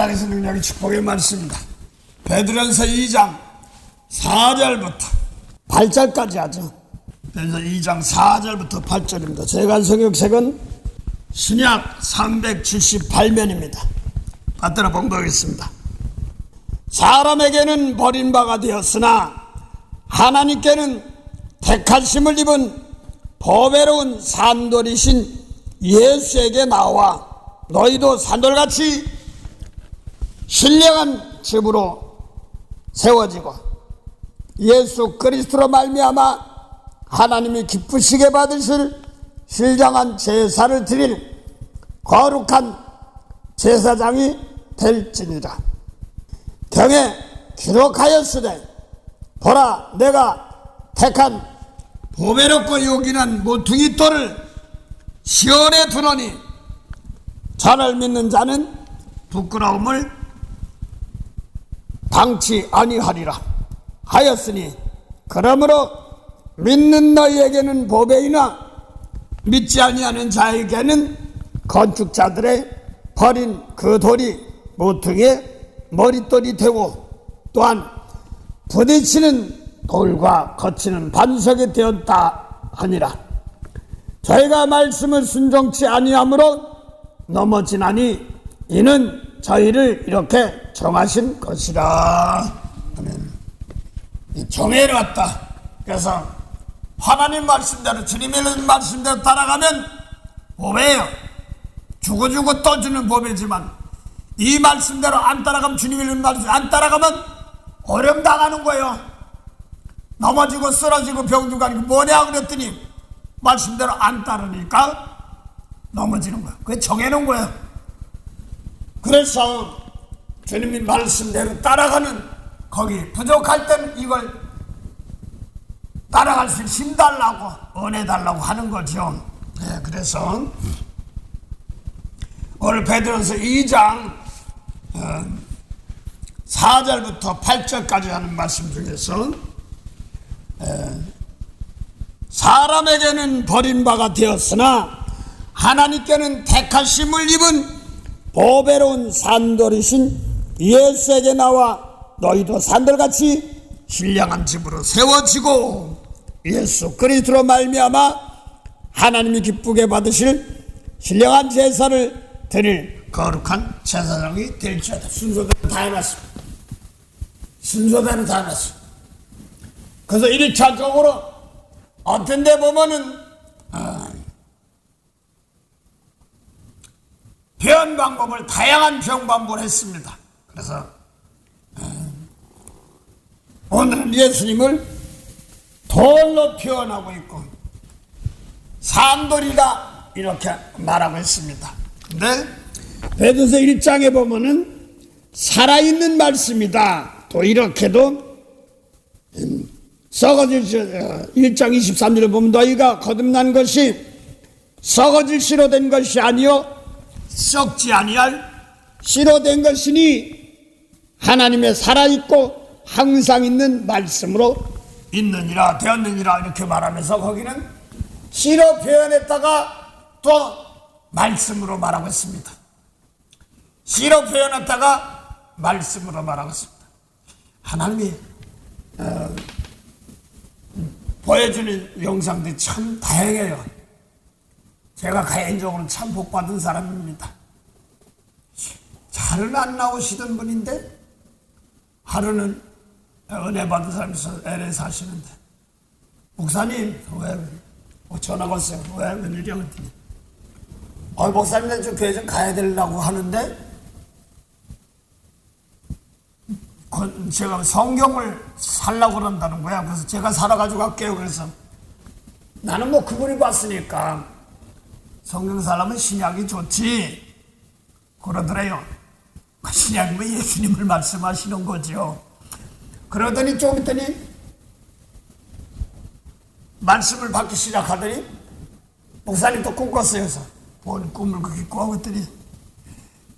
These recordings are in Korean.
살아계신 능력의 축복의 말씀입니다. 베드로전서 2장 4절부터 8절까지 하죠. 베드로전서 2장 4절부터 8절입니다. 제가 성역책은 신약 378면입니다. 받들어 봉독하겠습니다. 사람에게는 버림바가 되었으나 하나님께는 택하심을 입은 보배로운 산돌이신 예수에게 나와 너희도 산돌같이 신령한 집으로 세워지고 예수 그리스도로 말미암아 하나님이 기쁘시게 받으실 신령한 제사를 드릴 거룩한 제사장이 될지니라. 경에 기록하였으되 보라 내가 택한 보배롭고 요긴한 모퉁이 돌을 시온에 두노니 저를 믿는 자는 부끄러움을 당치 아니하리라 하였으니 그러므로 믿는 너희에게는 보배이나 믿지 아니하는 자에게는 건축자들의 버린 그 돌이 모퉁이의 머릿돌이 되고 또한 부딪히는 돌과 거치는 반석이 되었다 하니라. 저희가 말씀을 순종치 아니하므로 넘어지나니 이는 저희를 이렇게 정하신 것이라. 아멘. 정해를 왔다. 그래서 하나님 말씀대로 주님의 말씀대로 따라가면 보배예요. 주고 또 주는 보배지만 이 말씀대로 안 따라가면 주님의 말씀 안 따라가면 어려움 당하는 거예요. 넘어지고 쓰러지고 병들고 하니까 뭐냐 그랬더니 말씀대로 안 따르니까 넘어지는 거예요. 그게 정해놓은 거예요. 그래서 주님의 말씀대로 따라가는 거기 부족할 땐 이걸 따라갈 수 힘 달라고 은혜 달라고 하는 거죠. 네, 그래서 오늘 베드로전서 2장 4절부터 8절까지 하는 말씀 중에서 사람에게는 버림바가 되었으나 하나님께는 택하심을 입은 보배로운 산돌이신 예수에게 나와 너희도 산돌같이 신령한 집으로 세워지고 예수 그리스도로 말미암아 하나님이 기쁘게 받으실 신령한 제사를 드릴 거룩한 제사장이 될지어다. 순서대로 다 해놨습니다. 순서대로 다 해놨습니다. 그래서 1차적으로 어떤 데 보면은 표현 방법을 다양한 표현 방법을 했습니다. 그래서 오늘은 예수님을 돌로 표현하고 있고 산돌이다 이렇게 말하고 있습니다. 근데 베드로전서 1장에 보면은 살아있는 말씀이다 또 이렇게도 썩어질 1장 23절에 보면 너희가 거듭난 것이 썩어질 씨로 된 것이 아니요 썩지 아니할 씨로 된 것이니 하나님의 살아있고 항상 있는 말씀으로 있느니라 되었느니라 이렇게 말하면서 거기는 씨로 표현했다가 또 말씀으로 말하고 있습니다. 씨로 표현했다가 말씀으로 말하고 있습니다. 하나님이 보여주는 영상들이 참 다양해요. 제가 개인적으로 참 복받은 사람입니다. 잘은 안 나오시던 분인데 하루는 은혜 받은 사람이서 LA 사시는데 목사님 왜 전화가 왔어요. 왜 웬일이야 그랬더니 목사님 저 교회 좀 가야 되려고 하는데 제가 성경을 살라고 그런다는 거야. 그래서 제가 살아가지고 갈게요. 그래서 나는 뭐 그분이 봤으니까 성경 살려면 신약이 좋지 그러더래요. 신약이면 예수님을 말씀하시는 거죠. 그러더니 좀 있더니 말씀을 받기 시작하더니 목사님 또 꿈 꿨어요. 그래서 본 꿈을 그렇게 꾸고 했더니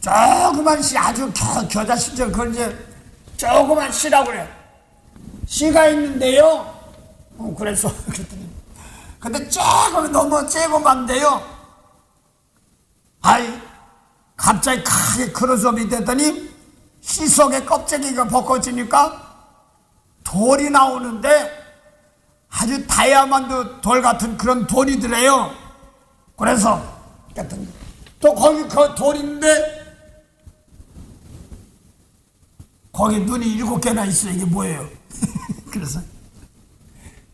조그만 씨 아주 겨자 씨죠. 그걸 이제 조그만 씨라고 그래. 씨가 있는데요. 그래서 그랬더니 근데 조금 너무 조그만데요. 갑자기 크게 크로즈업이 됐더니 씨 속에 껍데기가 벗겨지니까 돌이 나오는데 아주 다이아몬드 돌 같은 그런 돌이더래요. 그래서 또 거기 그 돌인데 거기 눈이 7개나 있어요. 이게 뭐예요? 그래서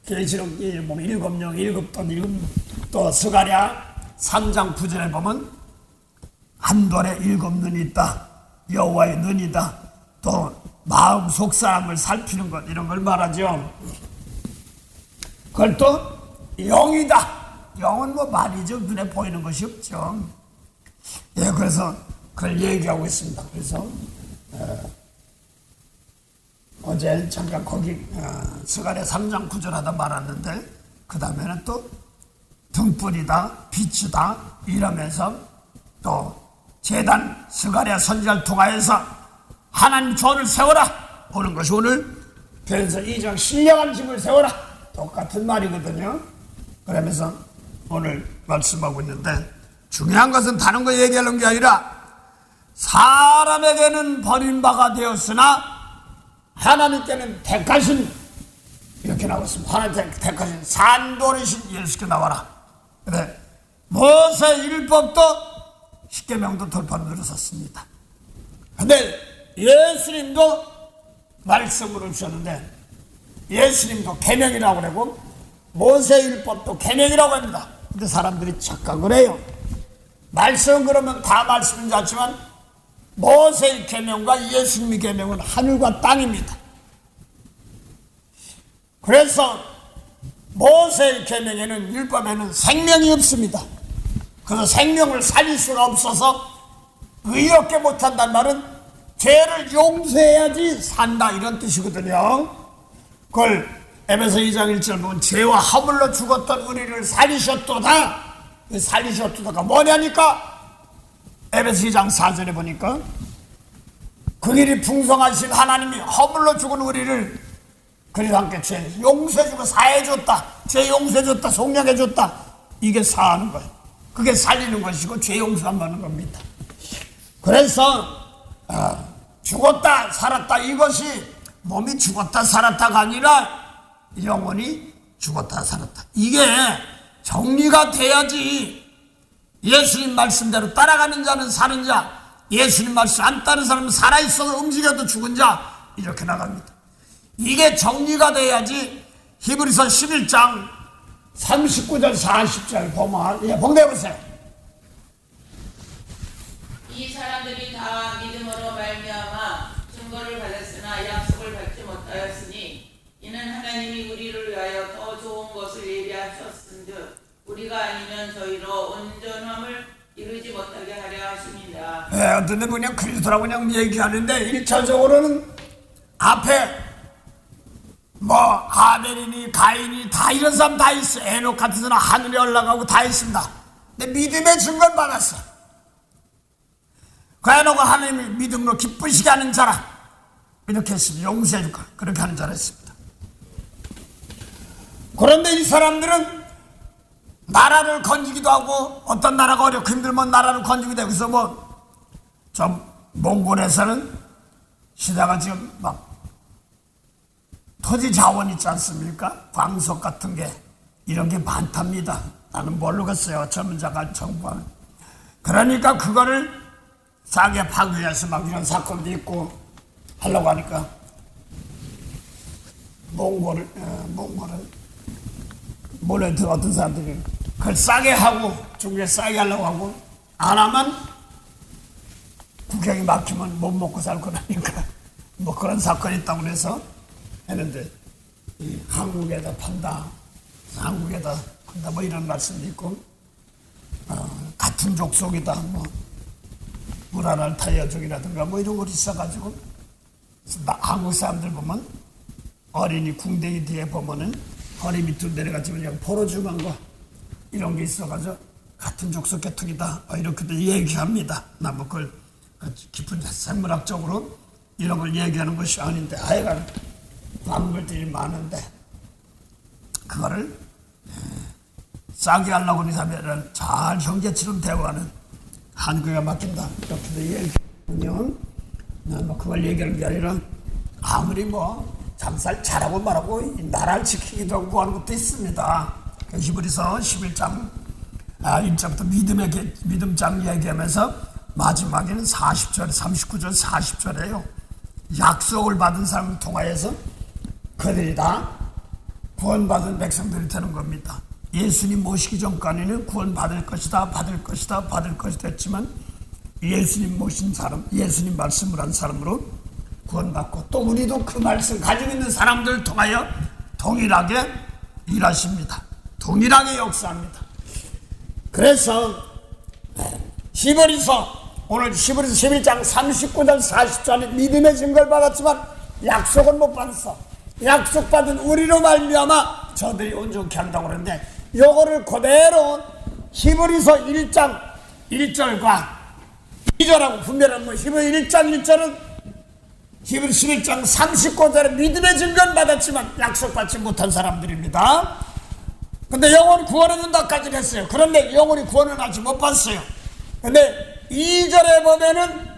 계시록 보면 7명, 7돈, 또 스가랴 3장 9절에 보면 한 돌에 7눈이 있다. 여호와의 눈이다. 또 마음 속 사람을 살피는 것, 이런 걸 말하죠. 그걸 또 영이다. 영은 뭐 말이죠. 눈에 보이는 것이 없죠. 예, 그래서 그걸 얘기하고 있습니다. 그래서 어제 잠깐 거기 스가랴 3장 9절 하다 말았는데 그 다음에는 또 등불이다, 빛이다 이러면서 또 제단 스가랴 선지자를 통하여서 하나님 전을 세워라 보는 것이 오늘 그래서 2장 신령한 집을 세워라 똑같은 말이거든요. 그러면서 오늘 말씀하고 있는데 중요한 것은 다른 거 얘기하는 게 아니라 사람에게는 버림바가 되었으나 하나님께는 택하신, 이렇게 나왔습니다. 하나님 택하신 산돌이신 예수께 나와라. 그래 모세 율법도 십계명도 돌파로 들어섰습니다. 근데 예수님도 말씀으로 주셨는데 예수님도 계명이라고 그러고 모세 율법도 계명이라고 합니다. 근데 사람들이 착각을 해요. 말씀 그러면 다 말씀인 줄 알지만 모세의 계명과 예수님의 계명은 하늘과 땅입니다. 그래서 모세의 계명에는 율법에는 생명이 없습니다. 그래서 생명을 살릴 수가 없어서 의롭게 못한다는 말은 죄를 용서해야지 산다 이런 뜻이거든요. 그걸 에베소 2장 1절 보면 죄와 허물로 죽었던 우리를 살리셨도다. 살리셨도다가 뭐냐니까 에베소 2장 4절에 보니까 그 일이 풍성하신 하나님이 허물로 죽은 우리를 그리스도 함께 죄 용서해주고 사해줬다. 죄 용서해줬다. 속량해줬다. 이게 사하는 거예요. 그게 살리는 것이고 죄 용서한다는 겁니다. 그래서 죽었다 살았다 이것이 몸이 죽었다 살았다가 아니라 영혼이 죽었다 살았다. 이게 정리가 돼야지 예수님 말씀대로 따라가는 자는 사는 자, 예수님 말씀 안 따르는 사람은 살아있어도 움직여도 죽은 자 이렇게 나갑니다. 이게 정리가 돼야지 히브리서 11장 39절 40절 보면 봉대해보세요. 이 사람들이 다 믿음으로 말미암아 증거를 받았으나 약속을 받지 못하였으니 이는 하나님이 우리를 위하여 더 좋은 것을 예비하셨은즉 우리가 아니면 저희로 온전함을 이루지 못하게 하려 하십니다. 어떤 데 그냥 그리스도라고 그냥 얘기하는데 1차적으로는 앞에 뭐 아벨이니 가인이 다 이런 사람 다 있어. 에녹 같은 사람 하늘에 올라가고 다 있습니다. 근데 믿음의 증거를 받았어. 그 에녹은 하나님이 믿음으로 기쁘시게 하는 자라 이렇게 했습니다. 용서해 줄까 그렇게 하는 자라 했습니다. 그런데 이 사람들은 나라를 건지기도 하고 어떤 나라가 어렵고 힘들면 나라를 건지기도 하고 그래서 뭐 저 몽골에서는 시대가 지금 막 토지 자원 있지 않습니까? 광석 같은 게 이런 게 많답니다. 나는 모르겠어요. 전문자가 정부하는. 그러니까 그거를 싸게 파괴해서 막 이런 사건도 있고 하려고 하니까 몽골을 몰래 들 어떤 사람들이 그걸 싸게 하고 중국에 싸게 하려고 하고 안 하면 국경이 막히면 못 먹고 살 거라니까 뭐 그런 사건이 있다고 그래서 했는데 한국에다 판다 뭐 이런 말씀도 있고 같은 족속이다 뭐 무라날타이어족이라든가 뭐 이런 거 있어가지고 한국 사람들 보면 어린이 궁뎅이 뒤에 보면은 허리 밑으로 내려가지고 그냥 포로주간 거 이런 게 있어가지고 같은 족속 계통이다 이렇게도 얘기합니다. 나 뭐 그걸 깊은 생물학적으로 이런 걸 얘기하는 것이 아닌데 하여간 관물들이 많은데 그거를 싸게 하려고 하는 사람들은 잘 형제처럼 대화하는 한국에 맡긴다 이렇게도 얘기하면 뭐 그걸 얘기하는 게 아니라 아무리 뭐 장사를 잘하고 말하고 이 나라를 지키기도 하고 구하는 것도 있습니다. 히브리서 11장 1절부터 믿음장 얘기하면서 마지막에는 40절, 39절, 40절에요. 약속을 받은 사람을 통하여서 그들이 다 구원받은 백성들이 되는 겁니다. 예수님 모시기 전까지는 구원받을 것이다, 받을 것이다, 받을 것이다 했지만 예수님 모신 사람, 예수님 말씀을 한 사람으로 구원받고 또 우리도 그 말씀 가지고 있는 사람들을 통하여 동일하게 일하십니다. 동일하게 역사합니다. 그래서 오늘 히브리서 11장 39절 40절에 믿음의 증거를 받았지만 약속은 못 받았어. 약속받은 우리로 말미암아 저들이 온전케 한다고 그러는데 요거를 그대로 히브리서 1장 1절과 2절하고 분별하면 뭐 히브리서 1장 1절은 히브리서 11장 39절에 믿음의 증거를 받았지만 약속받지 못한 사람들입니다. 근데 영원히 구원해 준다까지 했어요. 그런데 영원히 구원은 아직 못 받았어요. 근데 2절에 보면은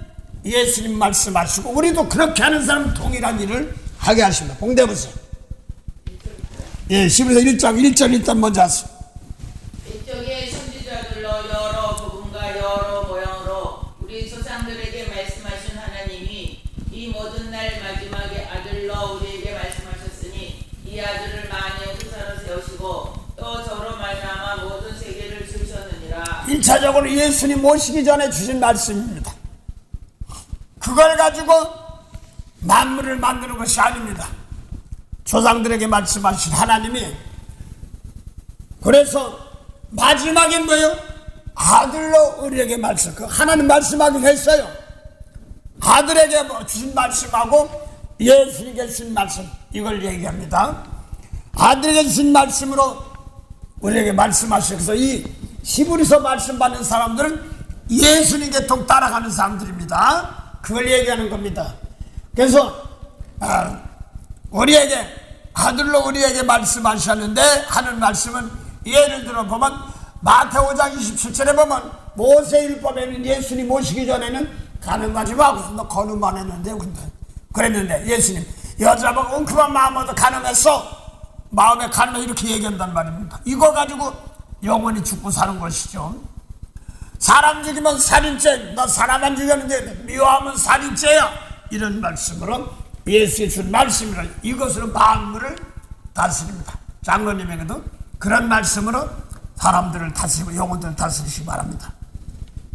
예수님 말씀하시고 우리도 그렇게 하는 사람 동일한 일을 하게 하십니다. 봉대 보세요. 예, 11장 1절 일단 먼저 하세요. 이쪽에 선지자들로 여러 부분과 여러 모양으로 우리 조상들에게 말씀하신 하나님이 이 모든 날 마지막에 아들로 우리에게 말씀하셨으니 이 아들을 만의 후사로 세우시고 또 저로 말미암아 모든 세계를 주셨느니라. 1차적으로 예수님 모시기 전에 주신 말씀입니다. 그걸 가지고 만물을 만드는 것이 아닙니다. 조상들에게 말씀하신 하나님이 그래서 마지막엔 뭐예요? 아들로 우리에게 말씀, 그 하나님 말씀하긴 했어요. 아들에게 주신 말씀하고 예수님께 주신 말씀 이걸 얘기합니다. 아들에게 주신 말씀으로 우리에게 말씀하셔서 이 히브리서 말씀 받는 사람들은 예수님께 통 따라가는 사람들입니다. 그걸 얘기하는 겁니다. 그래서 우리에게 아들로 우리에게 말씀하셨는데 하는 말씀은 예를 들어 보면 마태오 5장 27절에 보면 모세율법에는 예수님 모시기 전에는 가늠하지 말고 너 거듭만 했는데 그랬는데 예수님 여자보고 웅큼한 마음으로 가늠했어. 마음에 가늠해 이렇게 얘기한단 말입니다. 이거 가지고 영원히 죽고 사는 것이죠. 사람 죽이면 살인죄, 너 사람 안 죽였는데 미워하면 살인죄야. 이런 말씀으로 예수의 준 말씀이라 이것으로 만물을 다스립니다. 장로님에게도 그런 말씀으로 사람들을 다스리고 영혼들을 다스리시기 바랍니다.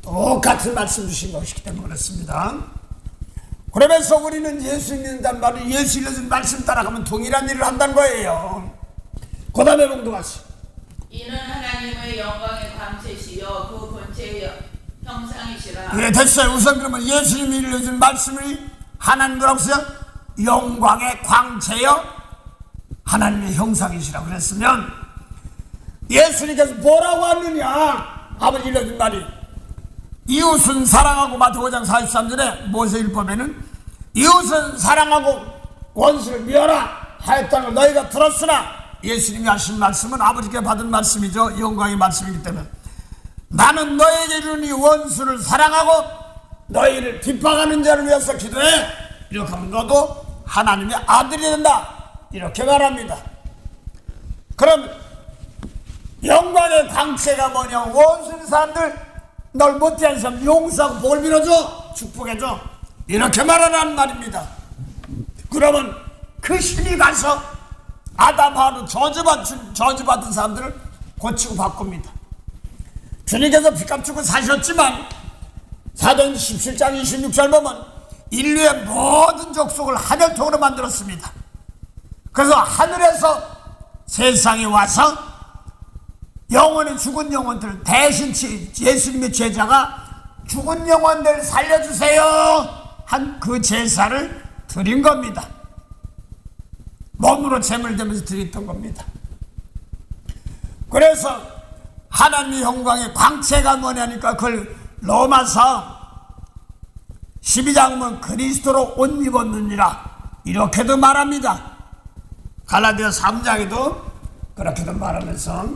똑같은 말씀 주신 것이기 때문에 그렇습니다. 그러면서 우리는 예수 믿는단 말은 예수 일러준 말씀 따라가면 동일한 일을 한다는 거예요. 그 다음에 봉독하세요. 이는 하나님의 영광의 광채시여 그 본체의 형상이시라. 예, 됐어요. 우선 그러면 예수님이 일러준 말씀이 하나님 뭐라고 써요? 영광의 광채여 하나님의 형상이시라고 그랬으면 예수님께서 뭐라고 하느냐? 아버지 일러준 말이 이웃은 사랑하고 마태오 5장 43절에 모세율법에는 이웃은 사랑하고 원수를 미워라 하였다는 걸 너희가 들었으나 예수님이 하신 말씀은 아버지께 받은 말씀이죠. 영광의 말씀이기 때문에 나는 너에게 이르니 원수를 사랑하고 너희를 핍박하는 자를 위해서 기도해. 이렇게 하면 너도 하나님의 아들이 된다. 이렇게 말합니다. 그럼 영광의 광채가 뭐냐? 원수인 사람들 널 못하는 사람 용서하고 복을 빌어줘, 축복해줘. 이렇게 말하라는 말입니다. 그러면 그 힘이 가서 아담 하루 저주받은 사람들을 고치고 바꿉니다. 주님께서 피값 주고 사셨지만 사도행전 17장 26절 보면 인류의 모든 족속을 하늘통으로 만들었습니다. 그래서 하늘에서 세상에 와서 영원히 죽은 영혼들 대신 예수님의 제자가 죽은 영혼들 살려주세요 한 그 제사를 드린 겁니다. 몸으로 제물 되면서 드렸던 겁니다. 그래서 하나님의 영광의 광채가 뭐냐니까 그걸 로마서 12장 보면 그리스도로 옷 입었느니라 이렇게도 말합니다. 갈라디아 3장에도 그렇게도 말하면서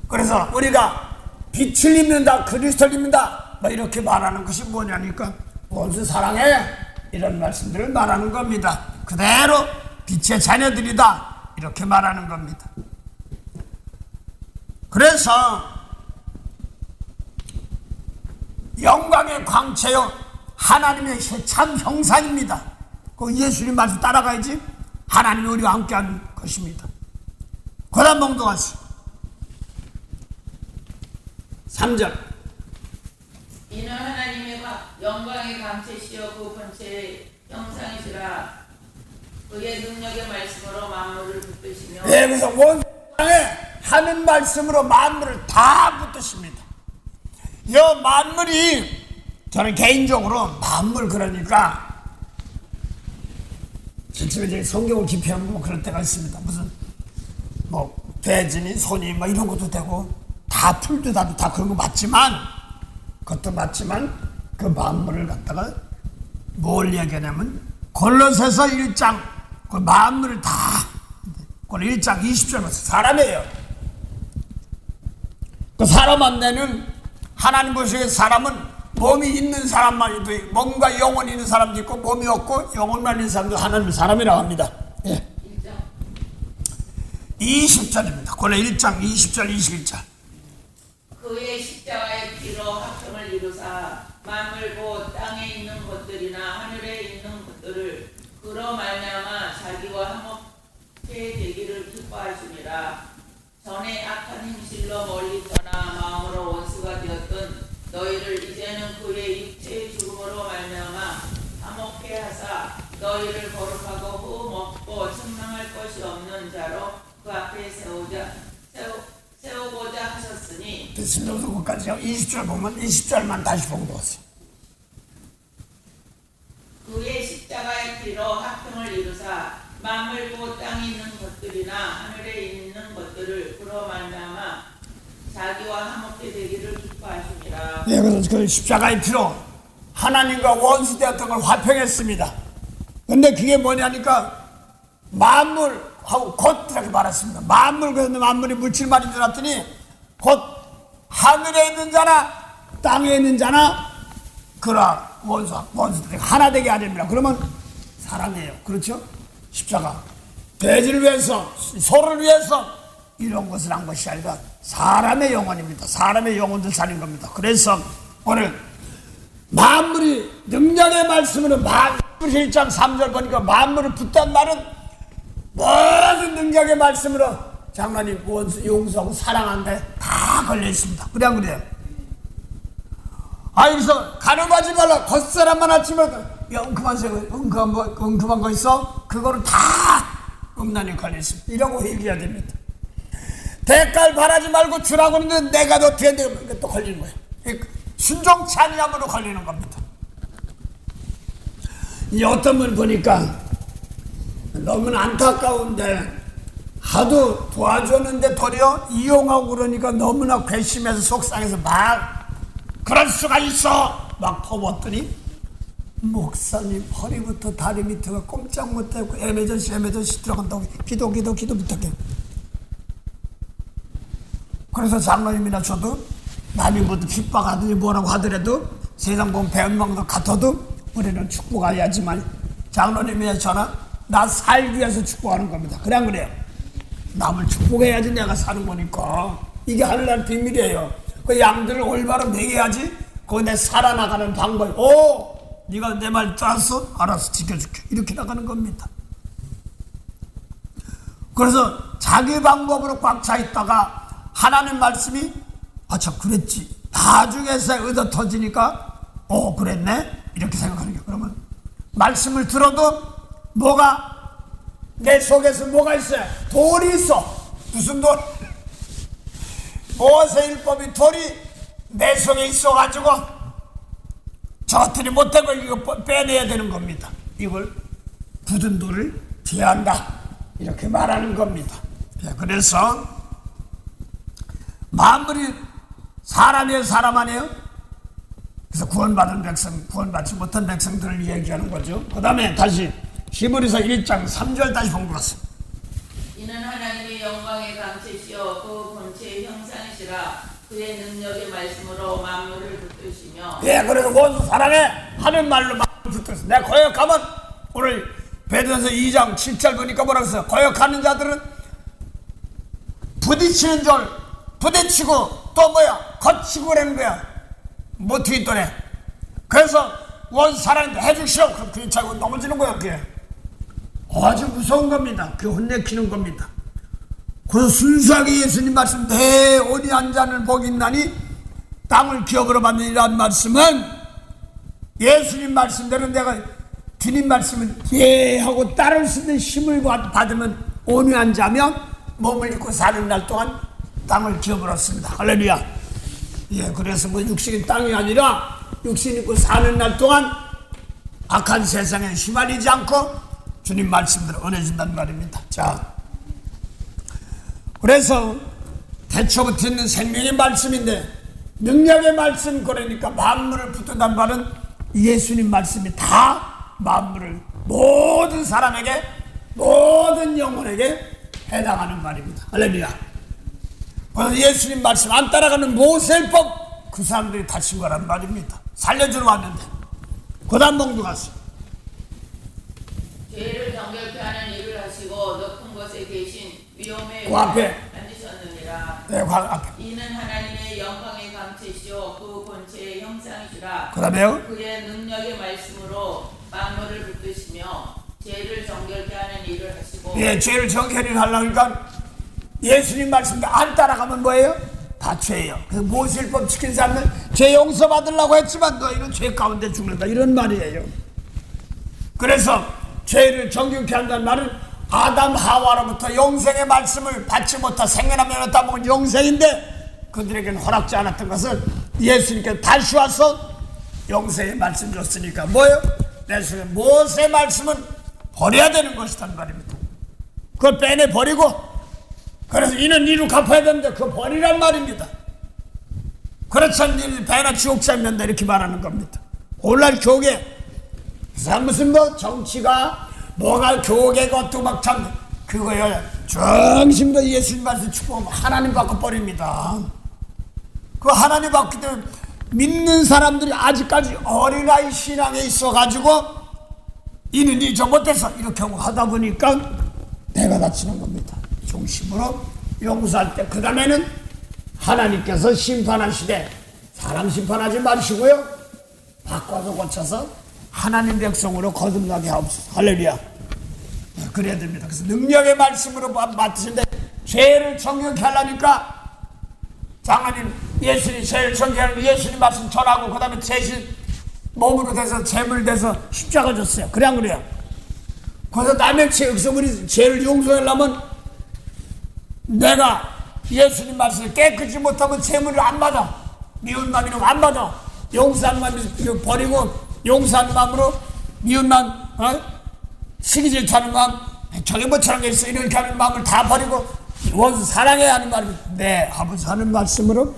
그래서 우리가 빛을 입는다 그리스도를 입는다 뭐 이렇게 말하는 것이 뭐냐니까 원수 사랑해 이런 말씀들을 말하는 겁니다. 그대로 빛의 자녀들이다 이렇게 말하는 겁니다. 그래서 영광의 광채요 하나님의 참 형상입니다. 그 예수님 말씀 따라가야지. 하나님이 우리와 함께한 것입니다. 고난 봉독하시 3절. 이는 하나님의 영광의 광채시여 그 본체의 형상이시라. 그의 능력의 말씀으로 만물을 붙드시며. 예, 그래서 원상에 하는 말씀으로 만물을 다 붙드십니다. 이 만물이 저는 개인적으로 만물 그러니까 실제로 성경을 깊이 한번 그럴 때가 있습니다. 무슨 뭐 돼지니 소니 뭐 이런 것도 되고 다 풀도 다 그런 거 맞지만 그것도 맞지만 그 만물을 갖다가 뭘 얘기하냐면 골로새서 1장 그 만물을 다 그걸 1장 20절에서 사람이에요. 그 사람 안에는 하나님 보시기에 사람은 몸이 있는 사람만 있고 몸과 영혼이 있는 사람도 있고 몸이 없고 영혼만 있는 사람도 하나님의 사람이라고 합니다. 예. 20절입니다. 골로 1장 20절 21절. 그의 십자가의 피로 합성을 이루사 만물 곧 땅에 있는 것들이나 하늘에 있는 것들을 그로 말미암아 자기와 화목해 되기를 기뻐하시니라. 전에 악한 행실로 멀리 떠나 마음으로 원수가 되었던 너희를 이제는 그의 육체의 죽음으로 말미암아 화목해 하사 너희를 거룩하고 흠없고 책망할 것이 없는 자로 그 앞에 세우고자 하셨으니. 됐습니다. 그것까지요. 20절 보면 20절만 다시 봉독하세요. 그의 십자가의 피로 합평을 이루사 만물 곧 땅에 있는 것들이나 하늘에 있는 것들을 그로 말미암아 자기와 화목해 되기를 기뻐하시니라. 예, 그래서 그 십자가의 피로 하나님과 원수되었던 걸 화평했습니다. 근데 그게 뭐냐니까 만물하고 곧 이렇게 말했습니다. 만물, 그런데 만물이 물질말인 줄 알았더니 곧 하늘에 있는 자나 땅에 있는 자나 그런 원수들이 하나 되게 하렵니다. 그러면 사랑해요. 그렇죠? 십자가 돼지를 위해서 소를 위해서 이런 것을 한 것이 아니라 사람의 영혼입니다. 사람의 영혼들 살린 겁니다. 그래서 오늘 만물이 능력의 말씀으로 만물 1장 3절 보니까 만물을 붙단 말은 모든 능력의 말씀으로 장로님 원수 용서하고 사랑한데 다 걸려 있습니다. 그래 안 그래요? 여기서 가늠하지 말라. 겉사람만 아치면 엉큼한 거 있어? 그거를 다 음란이 걸려 있습니다. 이라고 얘기해야 됩니다. 대가를 바라지 말고 주라고 하는데 내가 너 뒤에 내가 또 걸리는 거예요. 순종치 아니함으로 걸리는 겁니다. 이 어떤 분 보니까 너무나 안타까운데 하도 도와줬는데 도리어 이용하고 그러니까 너무나 괘씸해서 속상해서 막 그럴 수가 있어 막 퍼붓더니 목사님 허리부터 다리 밑에가 꼼짝 못하고 에메전시 들어간다고 기도 부탁해. 그래서 장로님이나 저도 남이 뭐도 핍박하더니 뭐라고 하더라도 세상 보면 배은망도 같아도 우리는 축복해야지만 장로님이나 저나 나 살기 위해서 축복하는 겁니다. 그래 안 그래요? 남을 축복해야지 내가 사는 거니까 이게 하늘나라 비밀이에요. 그 양들을 올바로 먹여야지 그거 내 살아나가는 방법. 네가 내 말 따랐어? 알았어 지켜줄게. 이렇게 나가는 겁니다. 그래서 자기 방법으로 꽉 차 있다가 하나님 말씀이 참 그랬지 나중에서 얻어 터지니까 그랬네 이렇게 생각하는 게. 그러면 말씀을 들어도 뭐가 내 속에서 뭐가 있어요? 돌이 있어. 무슨 돌? 모세율법이 돌이 내 속에 있어가지고 저들이 못하고 이거 빼내야 되는 겁니다. 이걸 굳은 돌을 제한다 이렇게 말하는 겁니다. 그래서 만물이 사람이에요 사람 아니에요? 그래서 구원받은 백성 구원받지 못한 백성들을 얘기하는 거죠. 그 다음에 다시 히브리서 1장 3절 다시 봉독하세요. 이는 하나님의 영광의 광채시여 그 본체의 형상이시라. 그의 능력의 말씀으로 만물을 붙드시며. 그래서 원수 사랑해 하는 말로 붙들었어. 내가 거역하면 오늘 베드로서 2장 7절 보니까 뭐라고 써? 거역하는 자들은 부딪히는 줄 부딪히고 또 뭐야? 거치고 그러는 거야. 뭐 뒤돌에. 그래서 원 사랑인데 해주시오. 그럼 그게 차고 넘어지는 거야. 그게 아주 무서운 겁니다. 그게 혼내키는 겁니다. 그래서 순수하게 예수님 말씀 내 온이 한 잔을 복인나니 땅을 기업으로 받느니라는 말씀은 예수님 말씀대로 내가 주님 말씀을 예하고 따를 수 있는 힘을 받으면 온유한 자면 몸을 입고 사는 날 동안 땅을 기업으로 씁니다. 할렐루야. 예, 그래서 뭐 육신이 땅이 아니라 육신 입고 사는 날 동안 악한 세상에 휘말리지 않고 주님 말씀대로 은혜 준다는 말입니다. 자, 그래서 태초부터 있는 생명의 말씀인데 능력의 말씀, 그러니까 만물을 붙든다는 말은 예수님 말씀이 다 만물을 모든 사람에게 모든 영혼에게 해당하는 말입니다. 할렐루야. 그래서 예수님 말씀 안 따라가는 모세법 그 사람들이 다친 거란 말입니다. 살려주러 왔는데 그 다음 봉두 갔어. 죄를 정결케 하는 일을 하시고 높은 곳에 계신 위엄의 그 앞에 앉으셨느니라. 네, 그 앞에. 이는 하나님의 영광의 강체시오 그 본체의 형상이시라. 그 다음에요. 그의 능력의 말씀으로 만물을 붙드시며 죄를 정결케 하는 일을 하시고. 예, 죄를 정결히 하려니까 예수님 말씀도 안 따라가면 뭐예요? 다 죄예요. 그래서 모세율법 지킨 사람들 죄 용서받으려고 했지만 너희는 죄 가운데 죽는다 이런 말이에요. 그래서 죄를 정결케 한다는 말은 아담 하와로부터 영생의 말씀을 받지 못한 생애나면 따먹은 영생인데 그들에게는 허락지 않았던 것을 예수님께서 다시 와서 영생의 말씀 줬으니까 뭐예요? 예수님의 모세 말씀은 버려야 되는 것이란 말입니다. 그걸 빼내버리고 그래서 이는 이로 갚아야 되는데 그거 버리란 말입니다. 그렇지 않으면 배나 지옥 잡는다 이렇게 말하는 겁니다. 오늘날 교계 무슨 뭐 정치가 뭐가 교계 것도 막 참 그거요. 중심도 예수님 말씀 축복하면 하나님 받고 버립니다. 그 하나님 받기 때문에 믿는 사람들이 아직까지 어린아이 신앙에 있어가지고 이는 이 잘못해서 이렇게 하다 보니까 내가 다치는 겁니다. 중심으로 용서할 때 그 다음에는 하나님께서 심판하시되 사람 심판하지 마시고요 바꿔서 고쳐서 하나님 백성으로 거듭나게 하옵소서. 할렐루야. 그래야 됩니다. 그래서 능력의 말씀으로 맡으신데 죄를 정결케 하려니까 장로님 예수님 죄를 정결케 하는 예수님 말씀 전하고 그 다음에 대신 몸으로 돼서 제물 돼서 십자가 줬어요. 그래 안 그래요? 그래서 남의 죄, 여기서 우리 죄를 용서하려면 내가 예수님 말씀을 깨끗이 못하면 제물을 안 받아. 미운 마음이면 안 받아. 용서하는 마음을 버리고 용서하는 마음으로 미운 마음, 시기질 타는 마음, 저게 뭐 저런 게 있어 이렇게 하는 마음을 다 버리고 원수 사랑해야 하는 말입니다. 네, 아버지 하는 말씀으로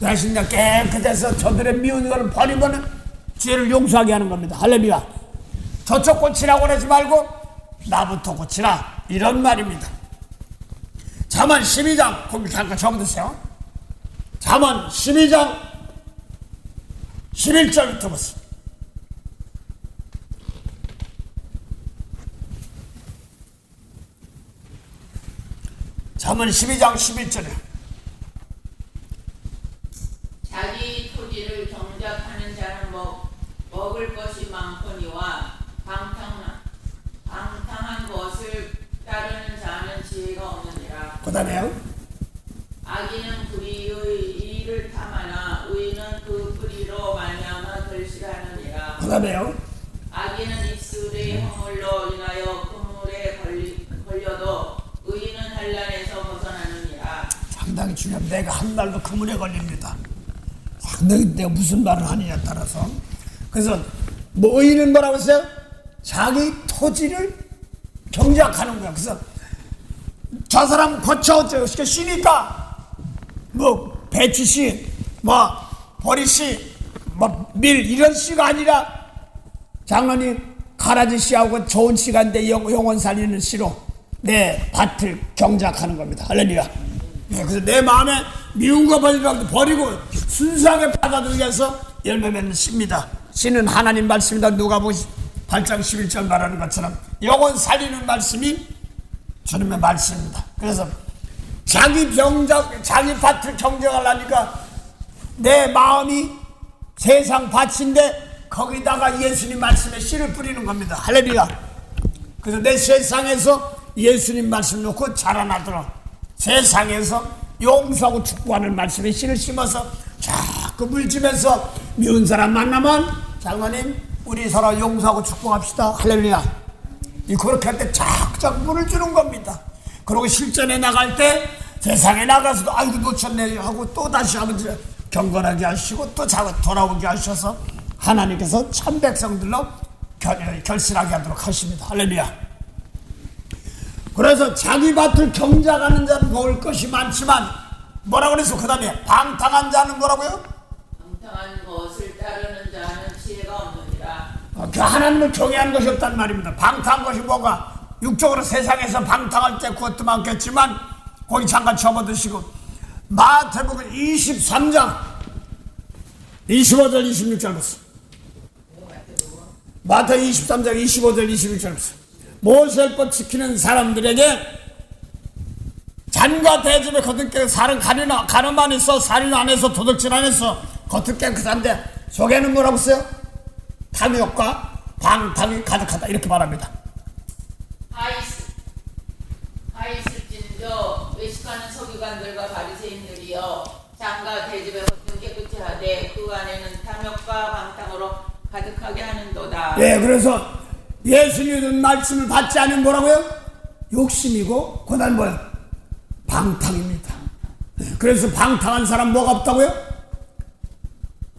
대신 깨끗해서 저들의 미운 것을 버리면 죄를 용서하게 하는 겁니다. 할렐루야. 저쪽 고치라고 그러지 말고 나부터 고치라 이런 말입니다. 잠언 12장 거기 잠깐 적어두세요. 잠언 12장 11절부터 보세요. 잠언 12장 11절에 자기 토지를 경작하는 자는 먹을 것이 많거니와 방탕한 것을 따르는 자는 지혜가 없느니라. 그 다음에요. 악인은 불의의 일을 탐하나 의인은 그 불의로 말미암아 결실하느니라. 그 다음에요. 악인은 입술의 허물로 인하여 그물에 걸려도 의인은 한란에서 벗어나느니라. 상당히 중요합니다. 내가 한 말도 그물에 걸립니다. 상당히 내가 무슨 말을 하느냐에 따라서. 그래서 뭐 의인은 뭐라고 했어요? 자기 토지를 경작하는 거야. 그래서 저 사람 거쳐 어쩌고 쉬니까 뭐 배추씨, 뭐 보리씨, 뭐 밀 이런 씨가 아니라 장로님 가라지 씨하고 좋은 씨가인데 영혼 살리는 씨로 내 밭을 경작하는 겁니다. 할렐루야. 네, 그래서 내 마음에 미운 거 버리고 순수하게 받아들이기 위해서 열매 맺는 씨입니다. 씨는 하나님 말씀이다. 누가복음 8장 11절 말하는 것처럼 영혼 살리는 말씀이 주님의 말씀입니다. 그래서 자기 밭을 경작하려니까 내 마음이 세상 밭인데 거기다가 예수님 말씀에 씨를 뿌리는 겁니다. 할렐루야. 그래서 내 세상에서 예수님 말씀 놓고 자라나도록 세상에서 용서하고 축복하는 말씀에 씨를 심어서 자꾸 물지면서 미운 사람 만나면 장로님 우리 서로 용서하고 축복합시다. 할렐루야. 그렇게 할 때 자꾸 물을 주는 겁니다. 그리고 실전에 나갈 때 세상에 나가서도 아이고 놓쳤네 하고 또 다시 아버지 경건하게 하시고 또 돌아오게 하셔서 하나님께서 참 백성들로 결실하게 하도록 하십니다. 할렐루야. 그래서 자기 밭을 경작하는 자는 먹을 것이 많지만 뭐라고 그랬어? 그 다음에 방탕한 자는 뭐라고요? 방탕한 것을 따르는 자는 지혜가 없느니라. 그 하나님을 경외하는 것이 없단 말입니다. 방탕한 것이 뭐가? 육적으로 세상에서 방탕할 때 그것도 많겠지만 거기 잠깐 접어드시고 마태복음 23장 25절 26절 보세요. 마태 23장 25절 26절 보세요. 모세법 지키는 사람들에게 잔과 대접에 겉은 깨끗 가늠 안 했어, 살인 안 했어, 도둑질 안 했어, 겉은 깨끗한데 속에는 뭐라고 써요? 탐욕과 방탕이 가득하다 이렇게 말합니다. 하있을진저 외식하는 서기관들과 바리새인들이여 잔과 대접에 겉은 깨끗이 하되 그 안에는 탐욕과 방탕으로 가득하게 하는도다. 예, 그래서 예수님의 말씀을 받지 않으면 뭐라고요? 욕심이고 그다음 뭐예요? 방탕입니다. 그래서 방탕한 사람 뭐가 없다고요?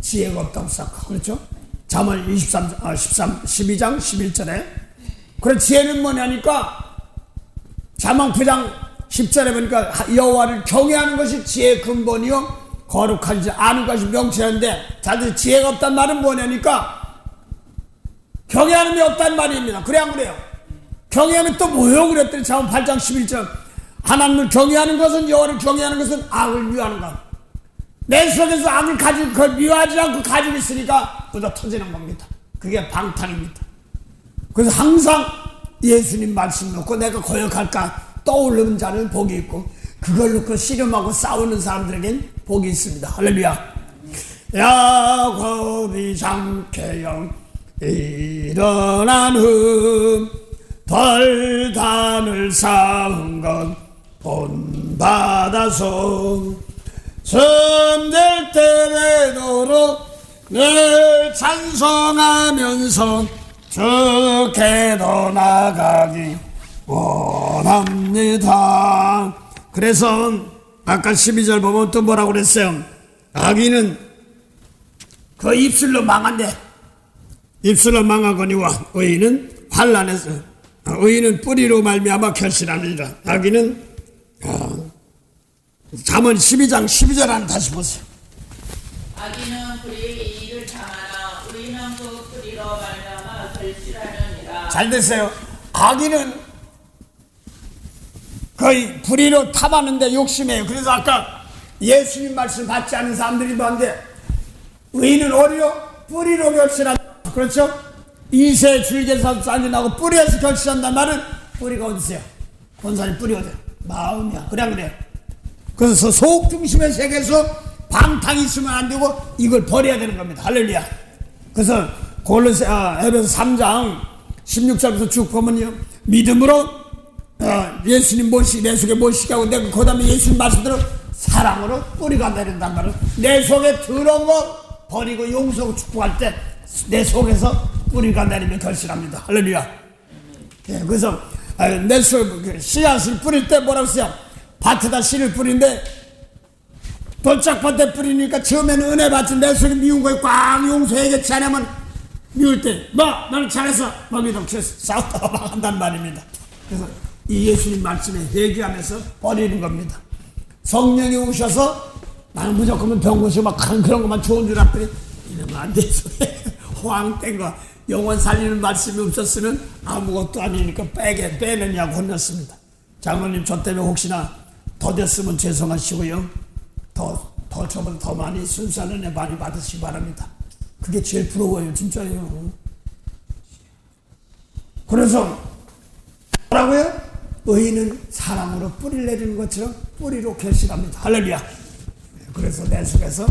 지혜가 없다고 생각하고 그렇죠? 잠언 12장 11절에 그래 지혜는 뭐냐니까 잠언 9장 10절에 보니까 여호와를 경외하는 것이 지혜의 근본이요 거룩하지 않은 것이 명철인데 자들 지혜가 없단 말은 뭐냐니까 경외하는 게 없단 말입니다. 그래 안 그래요? 경외하면 또 뭐요? 그랬더니 잠언 8장 11절 하나님을 경외하는 것은 여호와를 경외하는 것은 악을 미워하는 것. 내 속에서 악을 가지고 그걸 미워하지 않고 가지고 있으니까 그저 터지는 겁니다. 그게 방탕입니다. 그래서 항상 예수님 말씀 놓고 내가 거역할까 떠오르는 자는 복이 있고 그걸 놓고 씨름하고 싸우는 사람들에겐 복이 있습니다. 할렐루야. 야곱이 장쾌영 일어나는 덜단을 쌓은 것 본받아서 섬될 때 되도록 늘 찬송하면서 주께로 나가기 원합니다. 그래서 아까 12절 보면 또 뭐라고 그랬어요? 악인은 그 입술로 망한대. 입술로 망하거니와 의인은 환난에서 의인은 뿌리로 말미암아 결실하느니라. 악인은 잠언 12장 12절 안에 다시 보세요. 악인은 불의의 일을 당하나 의인은 그 불의로 말미암아 결실하느니라. 잘 됐어요. 악인은 거의 불의로 탐하는데 욕심해요. 그래서 아까 예수님 말씀 받지 않은 사람들이 많은데 의인은 어디로? 뿌리로 결실한다. 그렇죠? 이세 줄기에서 싹이 나고 뿌리에서 결실한단 말은 뿌리가 어디 있어요? 본산이 뿌리 어디야? 마음이야. 그래 안 그래요? 그래서 속 중심의 세계에서 방탕이 있으면 안 되고 이걸 버려야 되는 겁니다. 할렐루야. 그래서 에베소 3장 16절부터 쭉 보면요. 믿음으로 예수님 내 속에 모시게 하고 내가 그 다음에 예수님 말씀대로 사랑으로 뿌리가 내린단 말은 내 속에 들어온 거 버리고 용서하고 축복할 때 내 속에서 뿌리가 내리면 결실합니다. 할렐루야. 예, 그래서 내 속에 씨앗을 뿌릴 때 뭐라고 써요? 밭에다 씨를 뿌리는데 돌짝밭에 뿌리니까 처음에는 은혜 받지 내 속에 미운 거에 꽉 용서해야겠지 않으면 미울 때 너는 잘했어 믿음 싸웠다가 막 한단 말입니다. 그래서 이 예수님 말씀에 회개하면서 버리는 겁니다. 성령이 오셔서 나는 무조건 병 고치고 막 그런 것만 좋은 줄 알았더니 이러면 안 되죠. 호황된 거 영원 살리는 말씀이 없었으면 아무것도 아니니까 빼느냐고 혼났습니다. 장모님 저 때문에 혹시나 더뎠으면 죄송하시고요. 저보다 더 많이 순수한 은혜 많이 받으시기 바랍니다. 그게 제일 부러워요, 진짜예요. 그래서 뭐라고요? 의인은 사랑으로 뿌리를 내리는 것처럼 뿌리로 결실합니다. 할렐루야. 그래서 내 속에서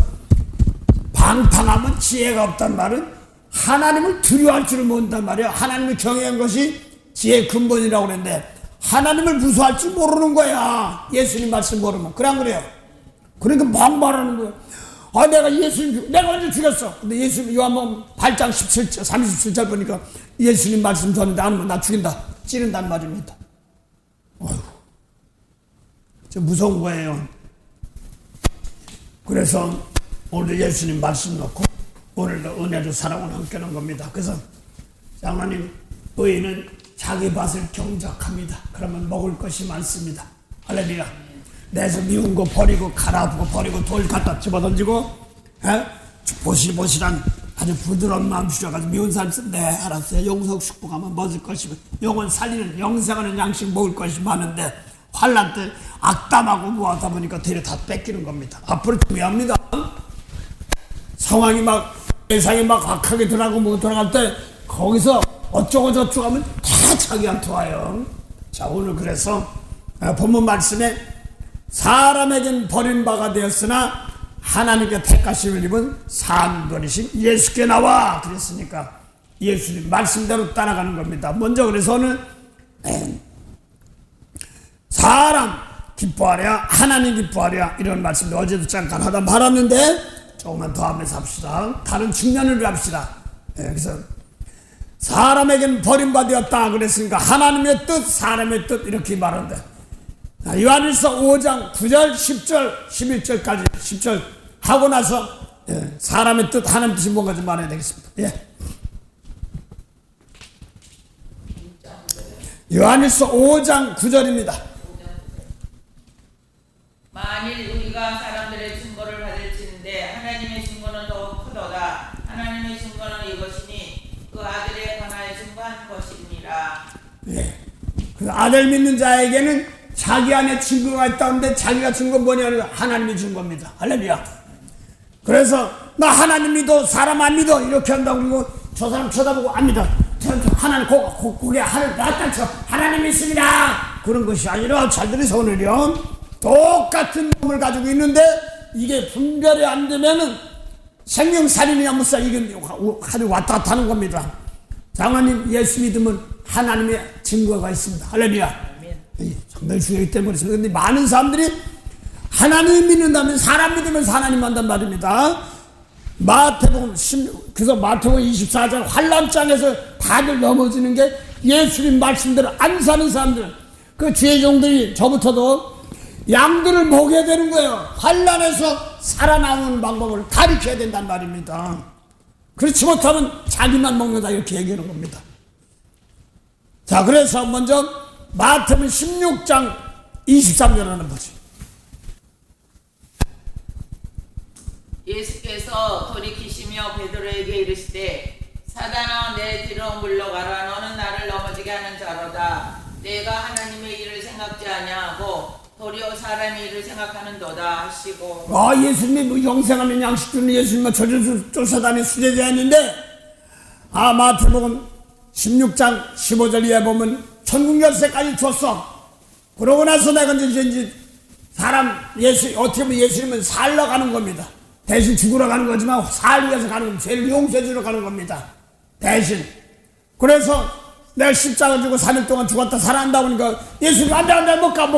방탕하면 지혜가 없단 말은 하나님을 두려워할 줄을 모른단 말이야. 하나님을 경외한 것이 지혜의 근본이라고 그랬는데 하나님을 무서워할 줄 모르는 거야. 예수님 말씀 모르면. 그래 안 그래요? 그러니까 막 말하는 거야. 아, 내가 언제 죽였어? 근데 예수님 요한복음 8장 17절 37절 보니까 예수님 말씀 전는데 안 하면 나 죽인다. 찌른단 말입니다. 어휴, 저 무서운 거예요. 그래서 오늘 예수님 말씀 놓고 오늘도 은혜로 사랑을 함께 하는 겁니다. 그래서 하나님, 의인은 자기 밭을 경작합니다. 그러면 먹을 것이 많습니다. 할렐루야. 내서 미운 거 버리고 갈아엎고 버리고 돌 갖다 집어던지고 보실보실한 아주 부드러운 마음 주셔가지고 미운 사람 네 알았어요. 영성 축복하면 먹을 것이고 영혼 살리는 영생하는 양식 먹을 것이 많은데 환난 때 악담하고 뭐하다 보니까 되려 다 뺏기는 겁니다. 앞으로 중요합니다. 상황이 막 세상이 막 악하게 들어가고 뭐 들어갈 때 거기서 어쩌고 저쩌고 하면 다 자기한테 와요. 자, 오늘 그래서 본문 말씀에 사람에겐 버림바가 되었으나 하나님께 택하심을 입은 산돌이신 예수께 나와 그랬으니까 예수님 말씀대로 따라가는 겁니다. 먼저 그래서 오늘 사람 기뻐하랴 하나님 기뻐하랴 이런 말씀도 어제도 잠깐 하다 말았는데 조금만 더 하면서 합시다. 다른 측면으로 합시다. 그래서 사람에겐 버림받았다 그랬으니까 하나님의 뜻 사람의 뜻 이렇게 말한다. 요한일서 5장 9절 10절 11절까지 10절 하고 나서 사람의 뜻 하나님 뜻이 뭔가 좀 말해야 되겠습니다. 요한일서 5장 9절입니다. 만일 우리가 사람들의 증거를 받을지인데 하나님의 증거는 더욱 크도다. 하나님의 증거는 이것이니 그 아들에 관하여 증거한 것이니라. 그 아들 믿는 자에게는 자기 안에 증거가 있다는데 자기가 증거 뭐냐면 하나님이 증거입니다. 할렐루야. 그래서 나 하나님 믿어 사람 안 믿어 이렇게 한다고 그러고 저 사람 쳐다보고 안 믿어 하나님 고개 하늘 낮다 쳐 하나님 믿습니다 그런 것이 아니라 잘 들으세요. 오늘요 똑같은 몸을 가지고 있는데 이게 분별이 안 되면은 생명살인이냐 무사 이게 하루 왔다 갔다 하는 겁니다. 장로님 예수 믿으면 하나님의 증거가 있습니다. 할렐루야. 상당히 중요하기 때문에 그런데 많은 사람들이 하나님 믿는다면 사람 믿으면서 하나님 한단 말입니다. 그래서 마태복음 24장 환난장에서 다들 넘어지는 게 예수님 말씀대로 안 사는 사람들 그 주의 종들이 저부터도 양들을 먹여야 되는 거예요. 환난에서 살아나오는 방법을 가르쳐야 된단 말입니다. 그렇지 못하면 자기만 먹는다 이렇게 얘기하는 겁니다. 자, 그래서 먼저 마태복음 16장 23절을 보죠. 예수께서 돌이키시며 베드로에게 이르시되 사단아 내 뒤로 물러가라. 너는 나를 넘어지게 하는 자로다. 내가 하나님의 일을 생각지 아니하고 도리어 사람의 일을 생각하는도다 하시고. 예수님이 영생하는 양식 주는 예수님은 저주를 쫓아다니는 수제자였는데 마태복음 16장 15절 이하에 보면 천국 열쇠까지 줬어. 그러고 나서 내가 이제 사람 어떻게 보면 예수님은 살러 가는 겁니다. 대신 죽으러 가는 거지만 살기 위해서 가는 겁니다. 죄를 용서해 주러 가는 겁니다. 대신. 그래서 내가 십자가 지고 3일 동안 죽었다 살아난다 보니까 예수님 안 돼, 못 가.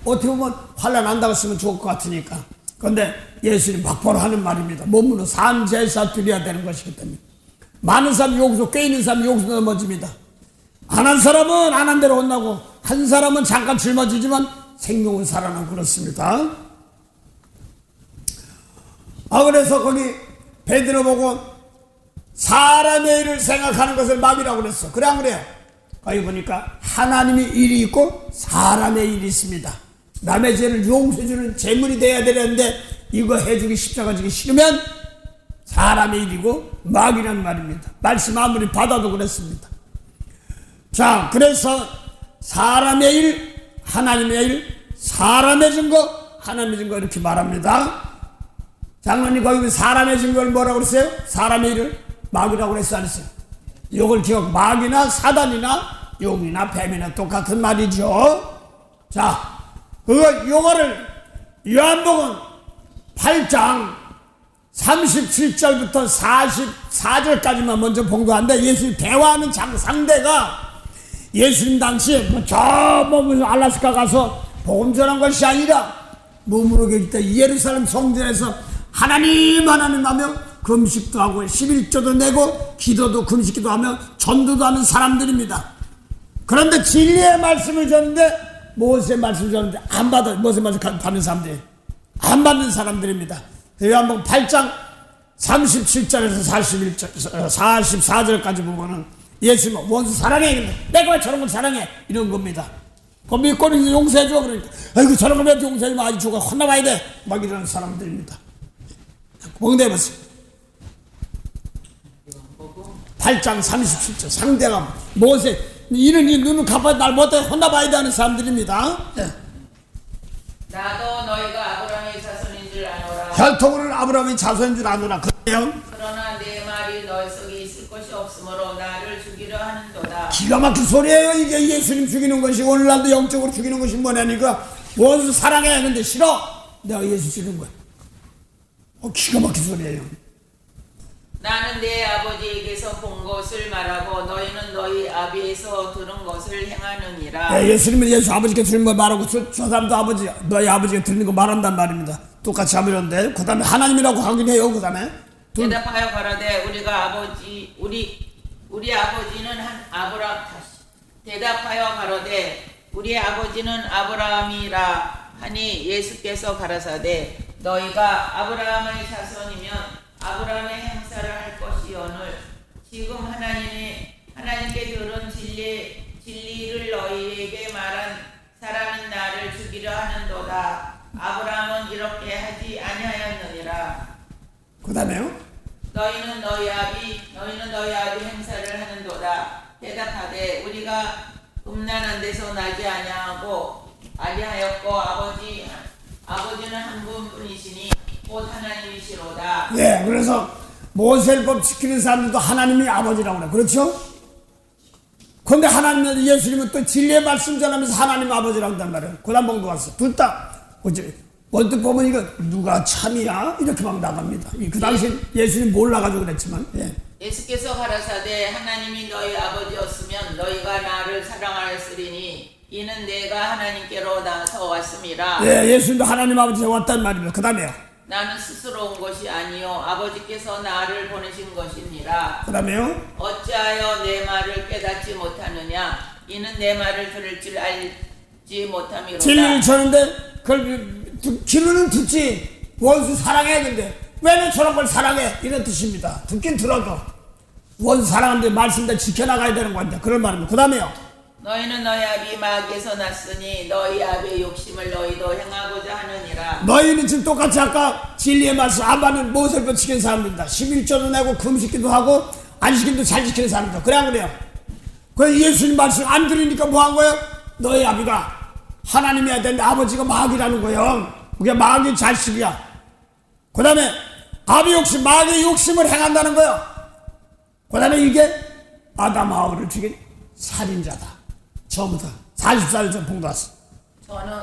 어떻게 보면 환난 안다고 했으면 좋을 것 같으니까. 그런데 예수님 막바로 하는 말입니다. 몸으로 산 제사 드려야 되는 것이기 때문에. 많은 사람이 여기서 꽤 있는 사람이 여기서 넘어집니다. 안 한 사람은 안 한 대로 혼나고 한 사람은 잠깐 짊어지지만 생명은 살아나고 그렇습니다. 그래서 거기 베드로 보고 사람의 일을 생각하는 것을 마귀라고 그랬어. 그래 안 그래요? 거기 보니까 하나님의 일이 있고 사람의 일이 있습니다. 남의 죄를 용서해주는 제물이 돼야 되는데 이거 해주기 십자가 지기 싫으면 사람의 일이고 마귀란 말입니다. 말씀 아무리 받아도 그랬습니다. 자, 그래서 사람의 일, 하나님의 일, 사람의 증거, 하나님의 증거 이렇게 말합니다. 장로님 거기 사람의 증거를 뭐라고 그랬어요? 사람의 일을 마귀라고 그랬어 안 했어요? 이걸 기억, 마귀나 사단이나 용이나 뱀이나 똑같은 말이죠. 자, 요거를 요한복음 8장 37절부터 44절까지만 먼저 봉독하는데, 예수님 대화하는 상대가 예수님 당시에 알라스카 가서 복음 전한 것이 아니라 몸으로 계실 때 예루살렘 성전에서 하나님 하며 금식도 하고 11조도 내고 기도도 금식기도 하며 전도도 하는 사람들입니다. 그런데 진리의 말씀을 전는데 모세의 말씀을 전는데 안 받아. 모세의 말씀을 받는 사람들이 안 받는 사람들입니다. 요한복음 8장 37절에서 44절까지 보면은 예수님은 원수 사랑해. 내가 왜 저런 걸 사랑해? 이런 겁니다. 그 믿고 용서해줘. 그러니까 아이고 저런 걸 왜 용서해주면 아직 죽어 혼나봐야 돼. 막 이러는 사람들입니다. 봉대해보세요. 8장 37절 상대가 모세 이는 이 눈을 갚아 날 못해 혼나봐야 돼 하는 사람들입니다. 네. 나도 너희가 아브라함의 자손인 줄 아노라. 혈통으로는 아브라함의 자손인 줄 아노라. 그래요? 그러나 내 말이 너희 속에 있을 것이 없으므로 나를 죽이려 하는도다. 기가 막힌 소리예요. 이게 예수님 죽이는 것이 오늘날도 영적으로 죽이는 것이 뭐냐니까 원수 사랑해 하는데 싫어. 내가 예수 죽이는 거야. 기가 막힌 소리예요. 나는 내 아버지에게서 본 것을 말하고 너희는 너희 아비에서 들은 것을 행하느니라. 네, 예수님은 예수 아버지께 들은 거 말하고 저 사람도 아버지 너희 아버지가 들은 거 말한단 말입니다. 똑같이 하면는데 그 다음에 하나님이라고 하긴 해요. 그 다음에 대답하여 가라되 우리 아버지는 대답하여 가로되 우리 아버지는 아브라함이라 하니 예수께서 가라사대 너희가 아브라함의 자손이면 아브라함의 행사를 할 것이오늘 지금 하나님께 들은 진리를 너희에게 말한 사람인 나를 죽이려 하는도다. 아브라함은 이렇게 하지 아니하였느니라. 그 다음에요? 너희는 너희 아비 행사를 하는도다. 대답하되 우리가 음란한 데서 나지 아니하였고 아버지는 한 분뿐이시니 곧 하나님이시로다. 예, 그래서 모세법 지키는 사람들도 하나님이 아버지라고 그래. 그렇죠? 그런데 하나님은 예수님은 또 진리의 말씀 전하면서 하나님 아버지라고 한단 말이에요. 고단 봉도 왔어. 둘 다 언뜻 보면 이거 누가 참이야? 이렇게 막 나갑니다. 그 당시 예수님 몰라가지고 그랬지만. 예. 예수께서 가라사대 하나님이 너희 아버지였으면 너희가 나를 사랑하였으리니 이는 내가 하나님께로 나서 왔음이라. 예, 예수님도 하나님 아버지에서 왔단 말입니다. 그 다음에요. 나는 스스로 온 것이 아니요 아버지께서 나를 보내신 것이니라. 그 다음에요. 어찌하여 내 말을 깨닫지 못하느냐? 이는 내 말을 들을 줄 알지 못함이로다. 진리를 전는데 그걸 귀로는 듣지. 원수 사랑해. 근데 왜 너 저런 걸 사랑해? 이런 뜻입니다. 듣긴 들어도 원수 사랑하는데 말씀대로 지켜나가야 되는 거니까 그런 말입니다. 그 다음에요. 너희는 너희 아비 마귀에서 났으니 너희 아비의 욕심을 너희도 행하고자 하느니라. 너희는 지금 똑같이 아까 진리의 말씀 안 받는 모세법 지키는 사람들입니다. 11조도 내고 금식기도 하고 안식일도 잘 지키는 사람들. 그래 안 그래요? 그래서 예수님 말씀 안 들으니까 뭐 한 거예요? 너희 아비가 하나님이어야 되는데 아버지가 마귀라는 거예요. 그게 마귀 자식이야. 그 다음에 아비 욕심, 마귀의 욕심을 행한다는 거예요. 그 다음에 이게 아담 하와를 죽인 살인자다. 처음부터 44절 좀 봉도왔어. 저는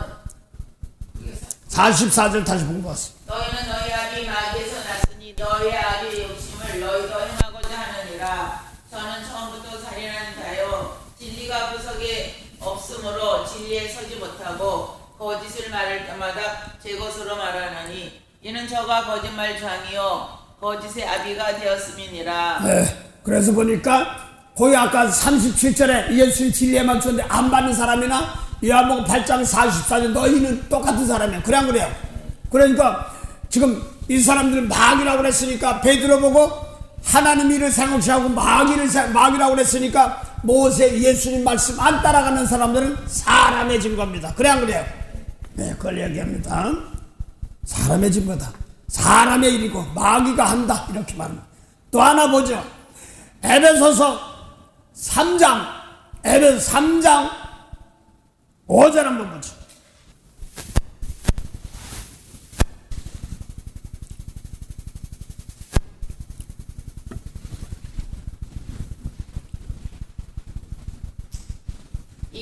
44절 다시 봉도왔어. 너희는 너희 아비 마귀에서 났으니 너희 아비의 욕심을 너희도 행하고자 하느니라. 저는 처음부터 살인한 자요 진리가 구석에 없으므로 진리에 서지 못하고 거짓을 말할 때마다 제 것으로 말하나니 이는 저가 거짓말장이요 거짓의 아비가 되었음이니라. 네, 그래서 보니까 거기 아까 37절에 예수님 진리에만 줬는데 안 받는 사람이나 요한복음 8장 44절 너희는 똑같은 사람이야. 그래 안 그래요? 그러니까 지금 이 사람들은 마귀라고 그랬으니까 베드로 보고 하나님 일을 생각지 하고 마귀라고 그랬으니까 모세 예수님 말씀 안 따라가는 사람들은 사람해진 겁니다. 그래 안 그래요? 네, 그걸 얘기합니다. 사람해진 거다. 사람의 일이고 마귀가 한다 이렇게 말합니다. 또 하나 보죠. 에베소서 3장 5절 한번 보죠.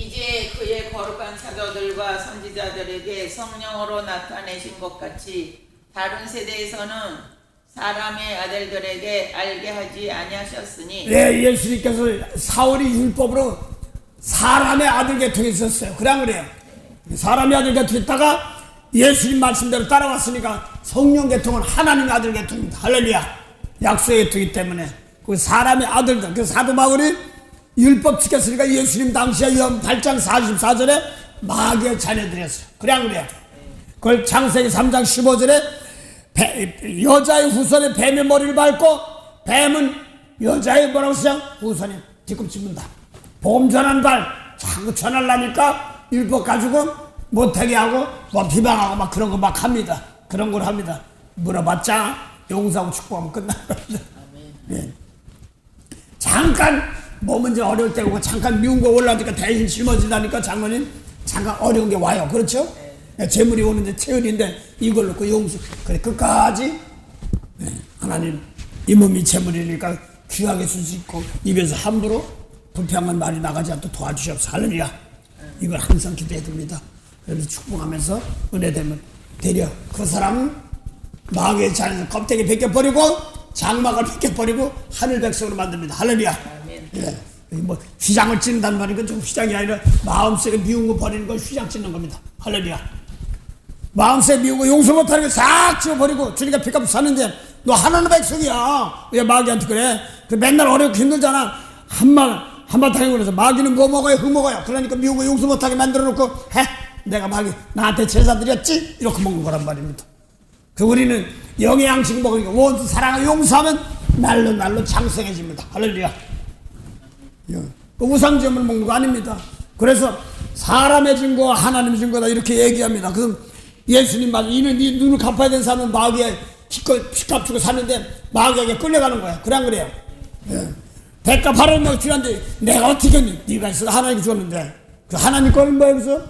이제 그의 거룩한 사도들과 선지자들에게 성령으로 나타내신 것 같이 다른 세대에서는 사람의 아들들에게 알게 하지 아니하셨으니 예, 예수님께서 사울이 율법으로 사람의 아들 계통에 있었어요. 그래요. 사람의 아들 계통에 있다가 예수님 말씀대로 따라왔으니까 성령 계통은 하나님의 아들 계통입니다. 할렐루야. 약속의 계통이기 때문에 그 사람의 아들들, 그 사도 바울이 율법 지켰으니까 예수님 당시에 요한 8장 44절에 마귀의 자녀들이었어요. 그래요. 그걸 창세기 3장 15절에 여자의 후손에 뱀의 머리를 밟고 뱀은 여자의 뭐라고 쓰죠? 후손에 뒤꿈치문다. 복음 전하는 발 자꾸 전하려니까 율법 가지고 못하게 하고 뭐 비방하고 막 그런 거 막 합니다. 그런 걸 합니다. 물어봤자 용서하고 축복하면 끝나는 겁니다. 네. 잠깐 몸은 이제 어려울 때고 잠깐 미운 거 올라오니까 대신 심어지다니까 장모님 잠깐 어려운 게 와요. 그렇죠? 재물이 오는데 체열인데 이걸 놓고 용서 그래 끝까지 하나님 이 몸이 재물이니까 귀하게 쓸 수 있고 입에서 함부로 불평한 말이 나가지 않도록 도와주시옵소서. 할렐루야. 이걸 항상 기도해야 됩니다. 그래서 축복하면서 은혜 되면 되려 그 사람은 마귀의 자리에서 껍데기 벗겨버리고 장막을 벗겨버리고 하늘 백성으로 만듭니다. 할렐루야. 예. 뭐 휘장을 찢는다는 말이니까 좀 휘장이 아니라 마음속에 미운 거 버리는 걸 휘장 찢는 겁니다. 할렐루야. 마음속에 미운 거 용서 못하는 거 싹 지워버리고 주님과 피값 사는데 너 하나님의 백성이야. 왜 마귀한테 그래? 그 맨날 어렵고 힘들잖아. 한바탕에 그래서 마귀는 뭐 먹어요? 흙 먹어요. 그러니까 미운 거 용서 못하게 만들어 놓고 해? 내가 마귀 나한테 제사 드렸지? 이렇게 먹는 거란 말입니다. 그 우리는 영의 양식 먹으니까 원수 사랑을 용서하면 날로 장성해집니다. 할렐루야. 우상점을 먹는 거 아닙니다. 그래서 사람의 증거와 하나님의 증거다 이렇게 얘기합니다. 그럼 예수님 말 이는 네 눈을 갚아야 되는 사람은 마귀에 피값 주고 사는데 마귀에게 끌려가는 거야. 그래요. 대가 바라는 주는데 내가 어떻게 했니? 네가 있어 하나님이 줬는데 그 하나님 거는 뭐야? 그래서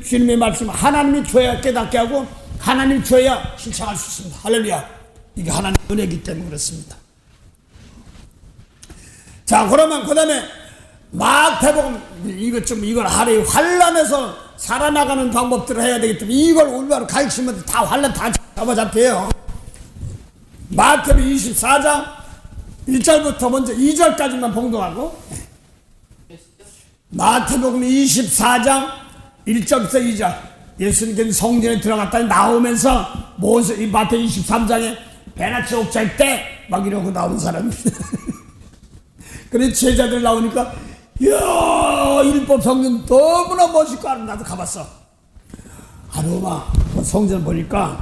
주님의 말씀 하나님이 줘야 깨닫게 하고 하나님이 줘야 실천할 수 있습니다. 할렐루야. 이게 하나님의 은혜이기 때문에 그렇습니다. 자, 그러면 그 다음에 마태복음 이걸 하루에 환란에서 살아나가는 방법들을 해야 되기 때문에 이걸 올바로 가르치면 다 환란 다 잡아잡혀요. 마태복음 24장 1절부터 먼저 2절까지만 봉독하고 마태복음 24장 1절부터 2절 예수님께서 성전에 들어갔다니 나오면서 이 마태 23장에 배나치 옥자일 때 막 이러고 나온 사람입니다. 그래 제자들 나오니까 이야 율법 성전 너무나 멋있고 나도 가봤어. 로마 성전 보니까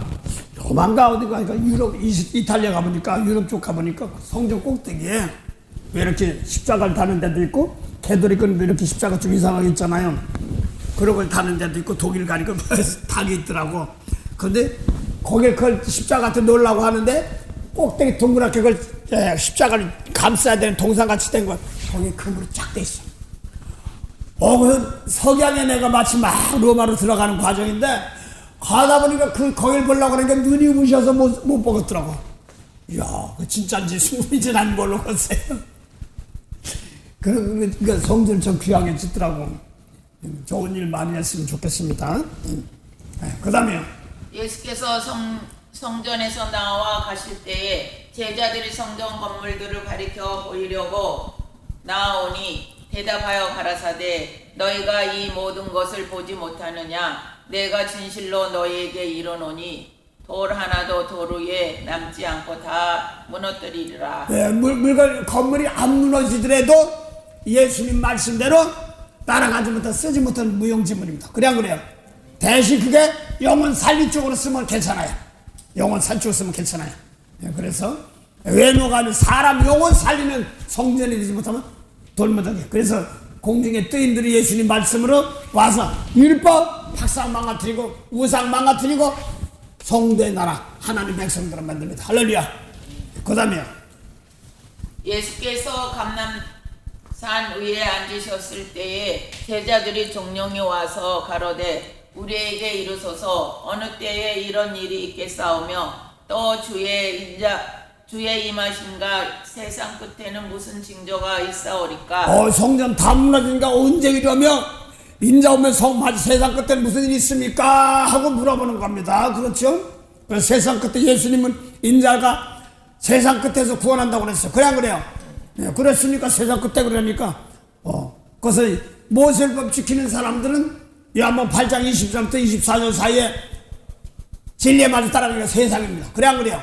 로마인가 어디 가니까 유럽 이탈리아 가보니까 유럽 쪽 가보니까 성전 꼭대기에 왜 이렇게 십자가를 다는 데도 있고 캐톨릭은 이렇게 십자가 좀 이상하게 있잖아요. 그런 걸 다는 데도 있고 독일 가니까 닭이 있더라고. 근데 거기에 그 십자가 같은 놓으려고 하는데 꼭대기 동그랗게 그걸 십자가를 감싸야 되는 동상같이 된 거 거기에 금으로 쫙 돼 있어. 그 석양에 내가 마치 막 로마로 들어가는 과정인데 가다 보니까 거길 보려고 그러니까 눈이 부셔서 못 보겠더라고. 이야, 진짜인지 숨이지 난 모르겠어요. 그러니까 성전을 좀 귀하게 짓더라고. 좋은 일 많이 했으면 좋겠습니다. 그 다음에요. 예수께서 성전에서 나와 가실 때에 제자들이 성전 건물들을 가리켜 보이려고 나오니 대답하여 가라사대 너희가 이 모든 것을 보지 못하느냐 내가 진실로 너희에게 이르노니 돌 하나도 돌 위에 남지 않고 다 무너뜨리리라. 건물이 안 무너지더라도 예수님 말씀대로 따라가지 못한 쓰지 못한 무용지물입니다. 그래요. 대신 그게 영혼 살리 쪽으로 쓰면 괜찮아요. 영혼 살리 쪽으로 쓰면 괜찮아요. 그래서 외모가 아닌 사람 영혼 살리는 성전이 되지 못하면 돌무더기. 그래서 공중의 뜨인들이 예수님 말씀으로 와서 율법 팍상 망가뜨리고 우상 망가뜨리고 성도의 나라 하나님 백성들을 만듭니다. 할렐루야. 그 다음에요. 예수께서 감람산 위에 앉으셨을 때에 제자들이 종령이 와서 가로되 우리에게 이르소서 어느 때에 이런 일이 있겠사오며 또 주의 임하신가 세상 끝에는 무슨 징조가 있사오리까. 성전 다 무너지니까 언제 이러며 인자 오면 세상 끝에 무슨 일이 있습니까? 하고 물어보는 겁니다. 그렇죠? 그래서 세상 끝에 예수님은 인자가 세상 끝에서 구원한다고 그랬어요. 그래 안 그래요? 네, 그랬으니까 세상 끝에 그러니까 그래서 모세율법 지키는 사람들은 요한복음 8장 23부터 24절 사이에 진리에 맞아 따라가는 게 세상입니다. 그래 안 그래요?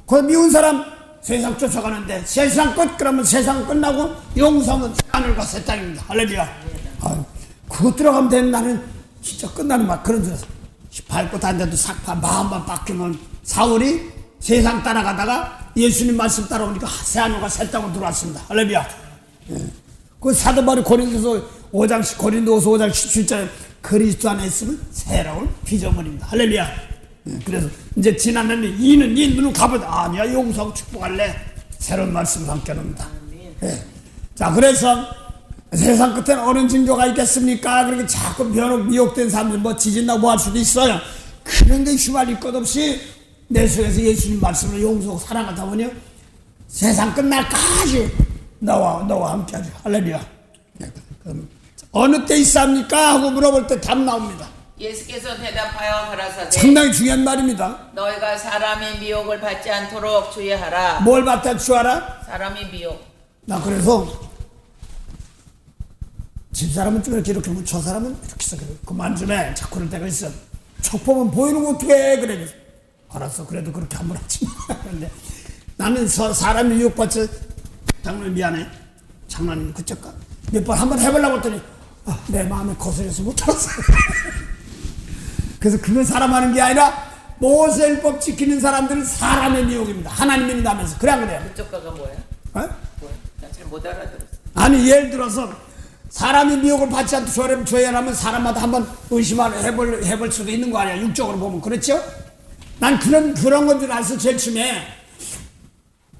그 미운 사람 세상 쫓아가는데 세상 끝 그러면 세상 끝나고 용서는 하늘과 새 땅입니다. 할렐루야. 그거 들어가면 되는 나는 진짜 끝나는 말 그런 줄 알았어. 밟고 다니는데도 삭파 마음만 바뀌면 사울이 세상 따라가다가 예수님 말씀 따라오니까 새 하늘과 새 땅으로 들어왔습니다. 할렐루야. 그 사도 바울이 고린도서 5장 17절에 그리스도 안에 있으면 새로운 피조물입니다. 할렐루야. 그래서 이제 지나면 이는 이 눈을 가보다 아니야 용서하고 축복할래 새로운 말씀을 함께 합니다. 자 그래서 세상 끝에는 어느 징조가 있겠습니까? 그렇게 자꾸 미혹된 사람들 뭐 지진나고 뭐 할 수도 있어요. 그런 게 휘말릴 것 없이 내 속에서 예수님 말씀을 용서하고 사랑하다 보니 세상 끝날까지 너와 함께 하죠. 할렐루야. 어느 때 있습니까? 하고 물어볼 때 답 나옵니다. 예수께서 대답하여 가라사대 상당히 중요한 말입니다. 너희가 사람의 미혹을 받지 않도록 주의하라. 뭘 받다 주하라? 사람의 미혹. 나 그래서 집사람은 좀 이렇게 보면 저 사람은 이렇게 써. 그만 좀 해. 자꾸 그럴 때가 있어. 척 보면 보이는 거 어떻게 해? 그래. 알았어. 그래도 그렇게 한번 하지 마. 그런데 나는 사람이 미혹받지 장로님 미안해. 장로님 그쪽가 몇 번 한번 해보려고 했더니 내 마음에 거슬려서 못하겠어. 그래서 그건 사람 하는 게 아니라 모세율법 지키는 사람들은 사람의 미혹입니다. 하나님이 믿다면서. 그래 안 그래요? 그쪽가가 뭐예요? 뭐야? 나 잘 못 알아들었어. 아니 예를 들어서 사람이 미혹을 받지 않도록 조회하면 사람마다 한번 의심을 해볼 수도 있는 거 아니야. 육적으로 보면. 그렇죠? 난 그런 건 줄 알았어. 제일 처음에.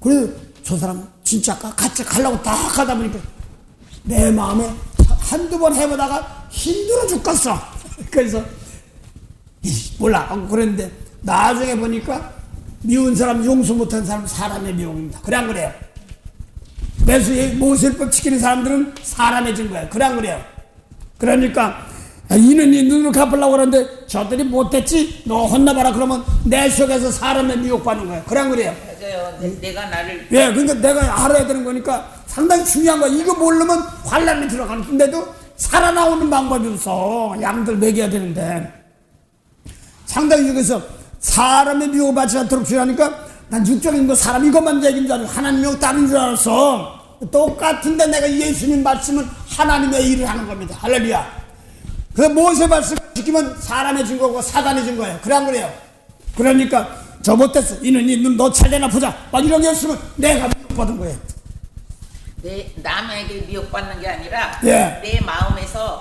그래서 저 사람 진짜까? 같이 가려고 딱 하다 보니까 내 마음에 한두 번 해보다가 힘들어 죽겠어. 그래서 몰라. 그랬는데 나중에 보니까 미운 사람, 용서 못한 사람은 사람의 미혹입니다. 그래 안 그래요? 모세율법 지키는 사람들은 사람의 증거예요. 그래 안 그래요? 그러니까 이는 이 눈을 갚으려고 그러는데 저들이 못했지? 너 혼나봐라. 그러면 내 속에서 사람의 미혹받는 거예요. 그래 안 그래요? 맞아요. 내가 나를 그러니까 내가 알아야 되는 거니까 상당히 중요한 거야. 이거 모르면 환란이 들어가는데도 살아나오는 방법이 없어. 양들 먹여야 되는데 상당히 여기서 사람의 미혹을 받지 않도록 주라니까 난 육적인 거 사람 이것만 얘기인 줄 알고 하나님 미혹 다른 줄 알았어. 똑같은데 내가 예수님 말씀은 하나님의 일을 하는 겁니다. 할렐루야. 그 모세 말씀 지키면 사람의 증거고 사단의 증거예요. 그래 안 그래요? 그러니까 저 못했어. 이는 이 눈 너 잘되나 보자. 막 이런 게 없으면 내가 미혹받은 거예요. 남에게 미혹받는 게 아니라 내 마음에서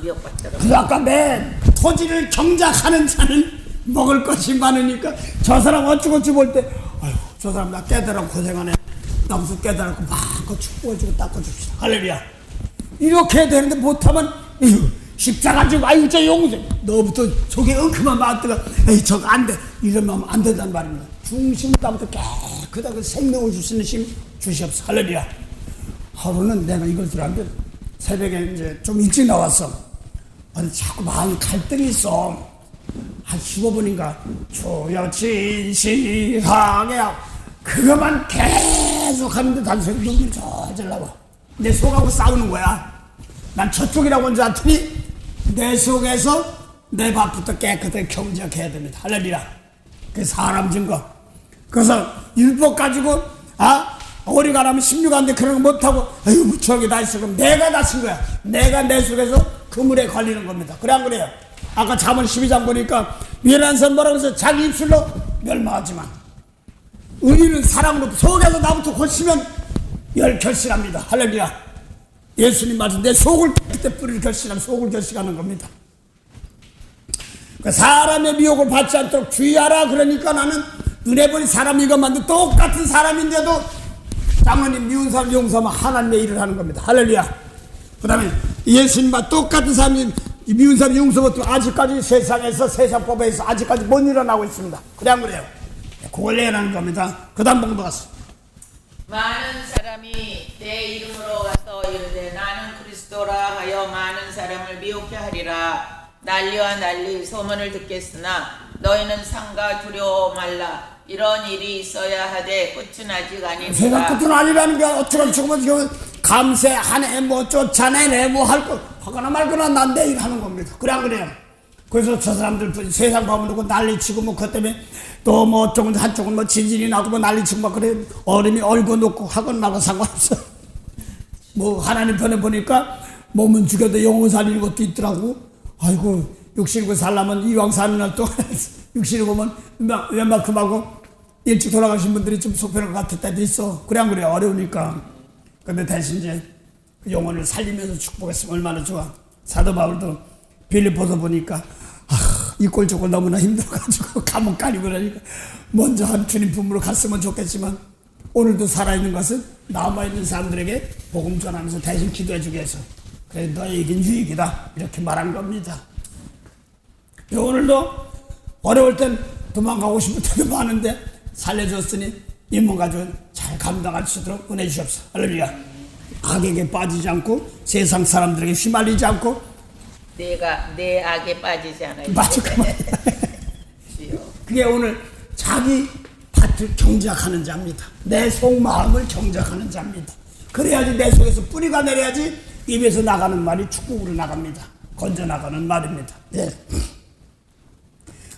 미혹받더라고요. 그래서 아까 내 토지를 경작하는 자는 먹을 것이 많으니까 저 사람 어쩌고저쩌고 볼 때 아유 저 사람 나 깨달아 고생하네. 나 무슨 깨달았고 막 축복해주고 닦아줍시다. 할렐루야. 이렇게 되는데 못하면 십자가 지고 아유 저 용서 너부터 속에 엉큼한 마음들가 에이 저거 안돼 이러면 안 된다는 말입니다. 중심부터 깨끗하게 생명을 주시는 힘 주시옵소서. 할렐루야. 하루는 내가 이걸 들었는데 새벽에 이제 좀 일찍 나왔어. 아니 자꾸 마음이 갈등이 있어. 한 15분인가 주여 진실하게 그것만 계속 하는데 단소리 눈물이 절절 나와. 내 속하고 싸우는 거야. 난 저쪽이라고 한 줄 알았더니 내 속에서 내 밥부터 깨끗하게 경작해야 됩니다. 할렐루야. 그 사람 증거. 그래서 율법 가지고 어리가라면 16안돼 그런 거 못하고 아유 저기 다 있어. 그럼 내가 다친 거야. 내가 내 속에서 그물에 걸리는 겁니다. 그래 안 그래요? 아까 잠언 12장 보니까 미련한 사람 뭐라고 해서 자기 입술로 멸망하지만 의인은 사랑으로 속에서 나부터 고치면 결실합니다. 할렐루야. 예수님 말씀 내 속을 그때 뿌리를 결실하는 속을 결실하는 겁니다. 그러니까 사람의 미혹을 받지 않도록 주의하라. 그러니까 나는 눈에 보니 사람 이것만도 똑같은 사람인데도 장로님 미운 사람 용서하면 하나님의 일을 하는 겁니다. 할렐루야. 그 다음에 예수님과 똑같은 사람이 미운 사람 용서부터 아직까지 세상에서 세상법에서 아직까지 못 일어나고 있습니다. 그래 안 그래요? 그걸 내라는 겁니다. 그 다음 봉도 갔어. 많은 사람이 내 이름으로 와서 이르되 나는 그리스도 그리스도라 하여 많은 사람을 미혹해 하리라. 난리와 난리 소문을 듣겠으나 너희는 상가 두려워 말라. 이런 일이 있어야 하되 끝은 아직 세상 아니니라. 끝은 아니라는 게 어쩌면 지금은 지금 감세하네 뭐 쫓아내네 뭐 할 거 하거나 말거나 난 내일 하는 겁니다. 그래 안 그래요? 그래서 저 사람들 세상 밥을 놓고 난리치고 뭐 그것 때문에 또 뭐 어쩌면 한쪽은 뭐 진진이 나고 뭐 난리치고 막 그래 얼음이 얼고 놓고 하건 말건 상관없어. 뭐 하나님 편에 보니까 몸은 죽여도 영혼 살리는 것도 있더라고. 아이고 69 살려면 이왕 사는 날 동안 60을 보면 웬만큼하고 일찍 돌아가신 분들이 좀 속편할 것 같을 때도 있어. 그래 안 그래? 어려우니까. 근데 대신 이제 그 영혼을 살리면서 축복했으면 얼마나 좋아. 사도 바울도 빌립보서 보니까 이 꼴 저 꼴 너무나 힘들어가지고 감옥 가리고 그러니까 먼저 한 주님 품으로 갔으면 좋겠지만 오늘도 살아있는 것은 남아있는 사람들에게 복음 전하면서 대신 기도해주게 해서 그래 너에겐 유익이다 이렇게 말한 겁니다. 오늘도 어려울 땐 도망가고 싶을 때도 많은데 살려줬으니 임무 가지고 잘 감당할 수 있도록 은혜 주옵소서. 할렐루야. 악에게 빠지지 않고 세상 사람들에게 휘말리지 않고 내 악에 빠지지 않아요. 맞아 그 말. 그게 오늘 자기 밭을 경작하는 자입니다. 내 속마음을 경작하는 자입니다. 그래야지 내 속에서 뿌리가 내려야지 입에서 나가는 말이 축복으로 나갑니다. 건져 나가는 말입니다. 네.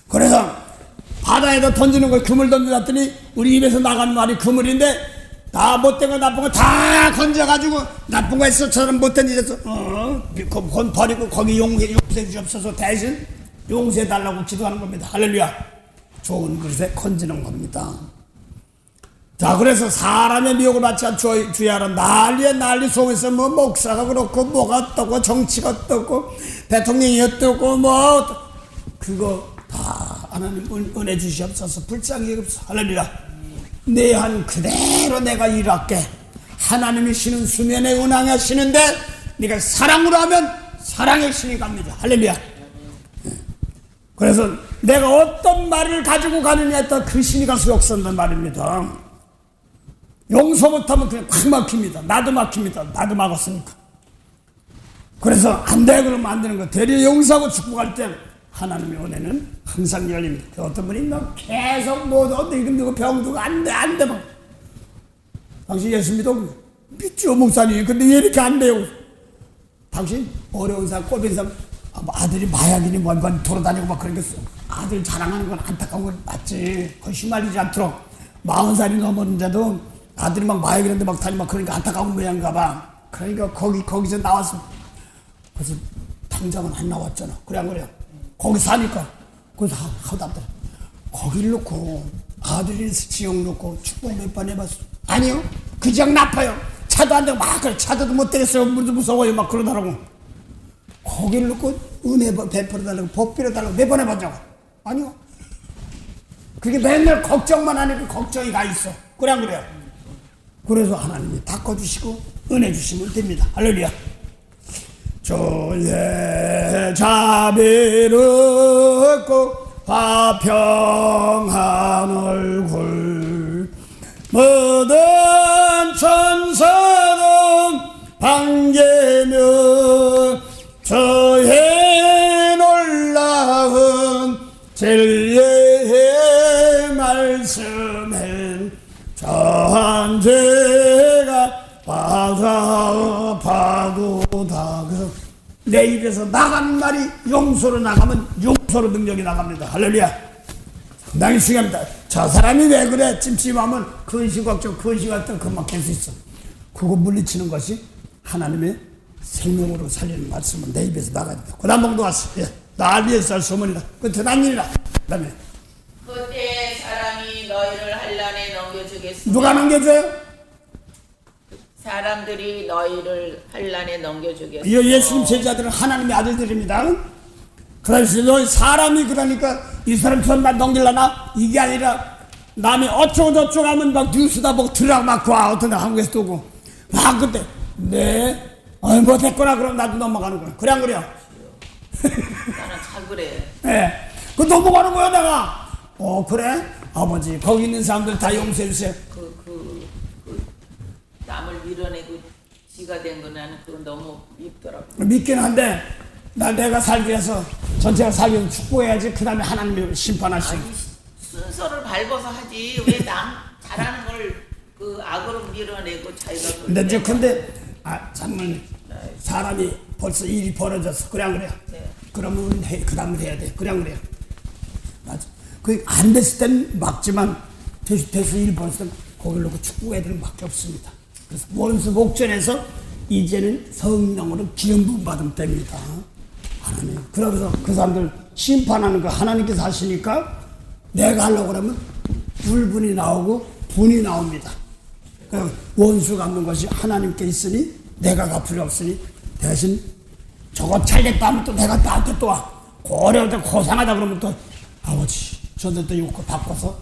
그래서 바다에다 던지는 걸 그물 던져놨더니 우리 입에서 나가는 말이 그물인데 다 못된 거 나쁜 거 다 건져가지고 나쁜 거 했어 저는 못된 짓 했어 그건 버리고 거기 용서해 주옵소서 대신 용서해 달라고 기도하는 겁니다. 할렐루야. 좋은 그릇에 건지는 겁니다. 자 그래서 사람의 미혹을 받지 않고 주의하라. 난리에 난리 속에서 뭐 목사가 그렇고 뭐가 어떻고 정치가 어떻고 대통령이 어떻고 뭐 그거 다 하나님 은혜 주시옵소서. 불쌍히 여기옵소서. 할렐루야. 내 한 그대로 내가 일할게. 하나님이 쉬는 수면에 운항하시는데 네가 사랑으로 하면 사랑의 신이 갑니다. 할렐루야. 그래서 내가 어떤 말을 가지고 가느냐에 따라 그 신이 가서 역선단 말입니다. 용서 못하면 그냥 확 막힙니다. 나도 막힙니다. 나도 막았으니까. 그래서 안 돼 그러면 안 되는 거. 되려 용서하고 축복할 때 하나님의 은혜는 항상 열립니다. 어떤 분이 막 계속 뭐 어디 누구 병두고 안 돼 막 당신 예수 믿죠 목사님. 근데 왜 이렇게 안 돼요? 당신 어려운 사람 꼴빈 사람 아들이 마약이니 뭔가 돌아다니고 막 그런 게 아들 자랑하는 건 안타까운 건 맞지. 그건 휘말리지 않도록 40살이 넘었는데도 아들이 막 마약이라는데 막 다니고 막 그러니까 안타까운 모양인가 봐. 그러니까 거기서 나왔어. 그래서 당장은 안 나왔잖아. 그래 안 그래요? 거기 사니까 그래서 하다더라. 거기를 놓고 아들이 지역 놓고 축복 몇 번 해봤어. 아니요 그 지역 나빠요. 차도 안 되고 막 그래. 차도도 못 되겠어요. 물도 무서워요 막 그러더라고. 거기를 놓고 은혜 베풀어달라고 복 빌어달라고 몇 번 해봤자고. 아니요 그게 맨날 걱정만 하니까 걱정이 가 있어. 그래 안 그래요? 그래서 하나님이 닦아주시고 은혜 주시면 됩니다. 할렐루야. 주의 자비를 얻고 화평한 얼굴 모든 천사는 반기며 저의 놀라운 진리의 말씀에 저한 죄가 바다파도다. 그래서 내 입에서 나가는 말이 용서로 나가면 용서로 능력이 나갑니다. 할렐루야. 상당히 중요합니다. 저 사람이 왜 그래 찜찜하면 근심 걱정 근심 걱정 금방 깰 수 있어. 그거 물리치는 것이 하나님의 생명으로 살리는 말씀은 내 입에서 나가야 된다. 그 다음 봉도 왔어. 예. 난리에 쌀 소문이다. 끝에 난일이다. 그 다음에 그때 사람이 너희를 한란에 넘겨주겠으며 누가 넘겨줘요? 사람들이 너희를 한란에 넘겨주겠으며 예수님 제자들은 하나님의 아들들입니다. 그래서 사람이 그러니까 이 사람처럼 날 넘길라나? 이게 아니라 남이 어쩌고 저쩌고 하면 막 뉴스다 보고 들으라고 막 와. 어떤 데 한국에서 오고 막 그때 네 뭐 됐거나 그럼 나도 넘어가는 거야. 그래 안 그래요? 나는 잘 그래. 네. 그 넘어가는 거야 내가. 그래? 아버지 거기 있는 사람들 다 용서해 주세요. 남을 밀어내고 지가 된 거 나는 그건 너무 밉더라고. 믿긴 한데 내가 살기 위해서 전체가 살기 위해서 축복해야지 그 다음에 하나님이 심판하시고. 아니 순서를 밟아서 하지 왜 남 잘하는 걸 그 악으로 밀어내고 자기가 근데 장모님 사람이 벌써 일이 벌어졌어. 그래 안 그래요? 네. 그러면 우리는 그 다음을 해야 돼. 그래 안 그래요? 맞아. 그 안 됐을 땐 막지만 돼서 일 벌었을 땐 거기를 놓고 축복해야 되는 밖에 없습니다. 그래서 원수 목전에서 이제는 성령으로 기름 부음 받으면 됩니다. 하나님. 그러면서 그 사람들 심판하는 거 하나님께서 하시니까 내가 하려고 그러면 불분이 나오고 분이 나옵니다. 원수 갚는 것이 하나님께 있으니 내가 갚을 필요 없으니 대신 저거 잘됐다 하면 또 내가 나한테 또 와. 어려운데 고상하다 그러면 또 아버지 저들 또 욕고 바꿔서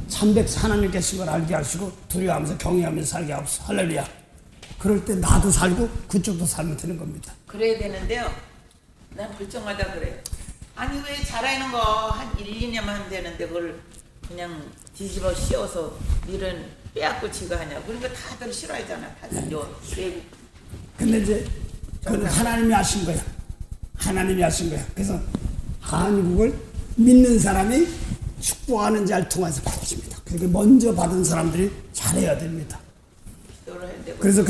300 하나님께 쓴 걸 알게 하시고 두려워하면서 경외하면서 살게 하옵소서. 할렐루야. 그럴 때 나도 살고 그쪽도 살면 되는 겁니다. 그래야 되는데요. 난 불정하다 그래요. 아니 왜 잘하는 거 한 1, 2년만 하면 되는데 그걸 그냥 뒤집어 씌워서 일은 빼앗고 지가 하냐. 그러니까 다들 싫어하잖아. 다들 외국. 근데 이제 그건 하나님이 하신 거야. 하나님이 하신 거야. 그래서 한국을 믿는 사람이 축복하는 자를 통해서 받아줍니다. 그렇게 먼저 받은 사람들이 잘해야 됩니다. 그래서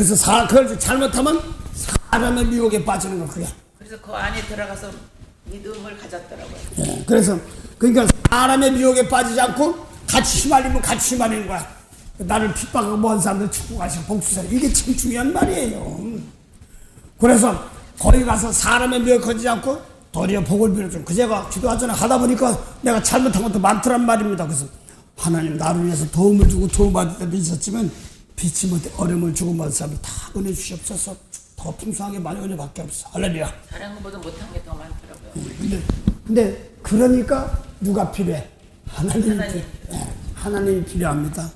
그걸 잘못하면 사람의 미혹에 빠지는 거 그야. 그래서 그 안에 들어가서 믿음을 가졌더라고요. 예, 그러니까 사람의 미혹에 빠지지 않고 같이 휘말리면 같이 휘말리는 거야. 나를 핍박하고 먼 사람들 축복하시고 복수하라. 이게 참 중요한 말이에요. 그래서 거기 가서 사람의 미혹에 걸리지 않고 도리어 복을 빌어주는 그제가 기도하잖아. 하다 보니까 내가 잘못한 것도 많더란 말입니다. 그래서 하나님 나를 위해서 도움을 주고 도움받을 때도 있었지만 빛이 못해 어려움을 주고 먼 사람을 다 은혜 주시옵소서. 더 풍성하게 많이 은혜 받게 없어. 할렐루야. 잘한 것보다 못한 게 더 많더라고요. 근데 그러니까 누가 필요해? 하나님이 필요합니다.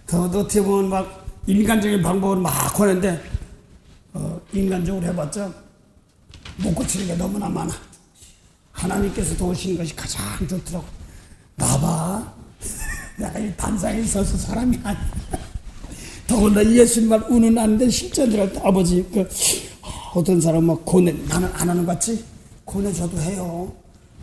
그것도 어떻게 보면 막 인간적인 방법을 막 하는데 인간적으로 해봤자 못 고치는 게 너무나 많아. 하나님께서 도우시는 것이 가장 좋더라고. 나봐. 내가 이 단상에 있어서 사람이 아니야. 더군다나 예수님만 우는 아는데 실제로 아버지 어떤 사람은 막 고뇌 나는 안 하는 것 같지? 고뇌 저도 해요.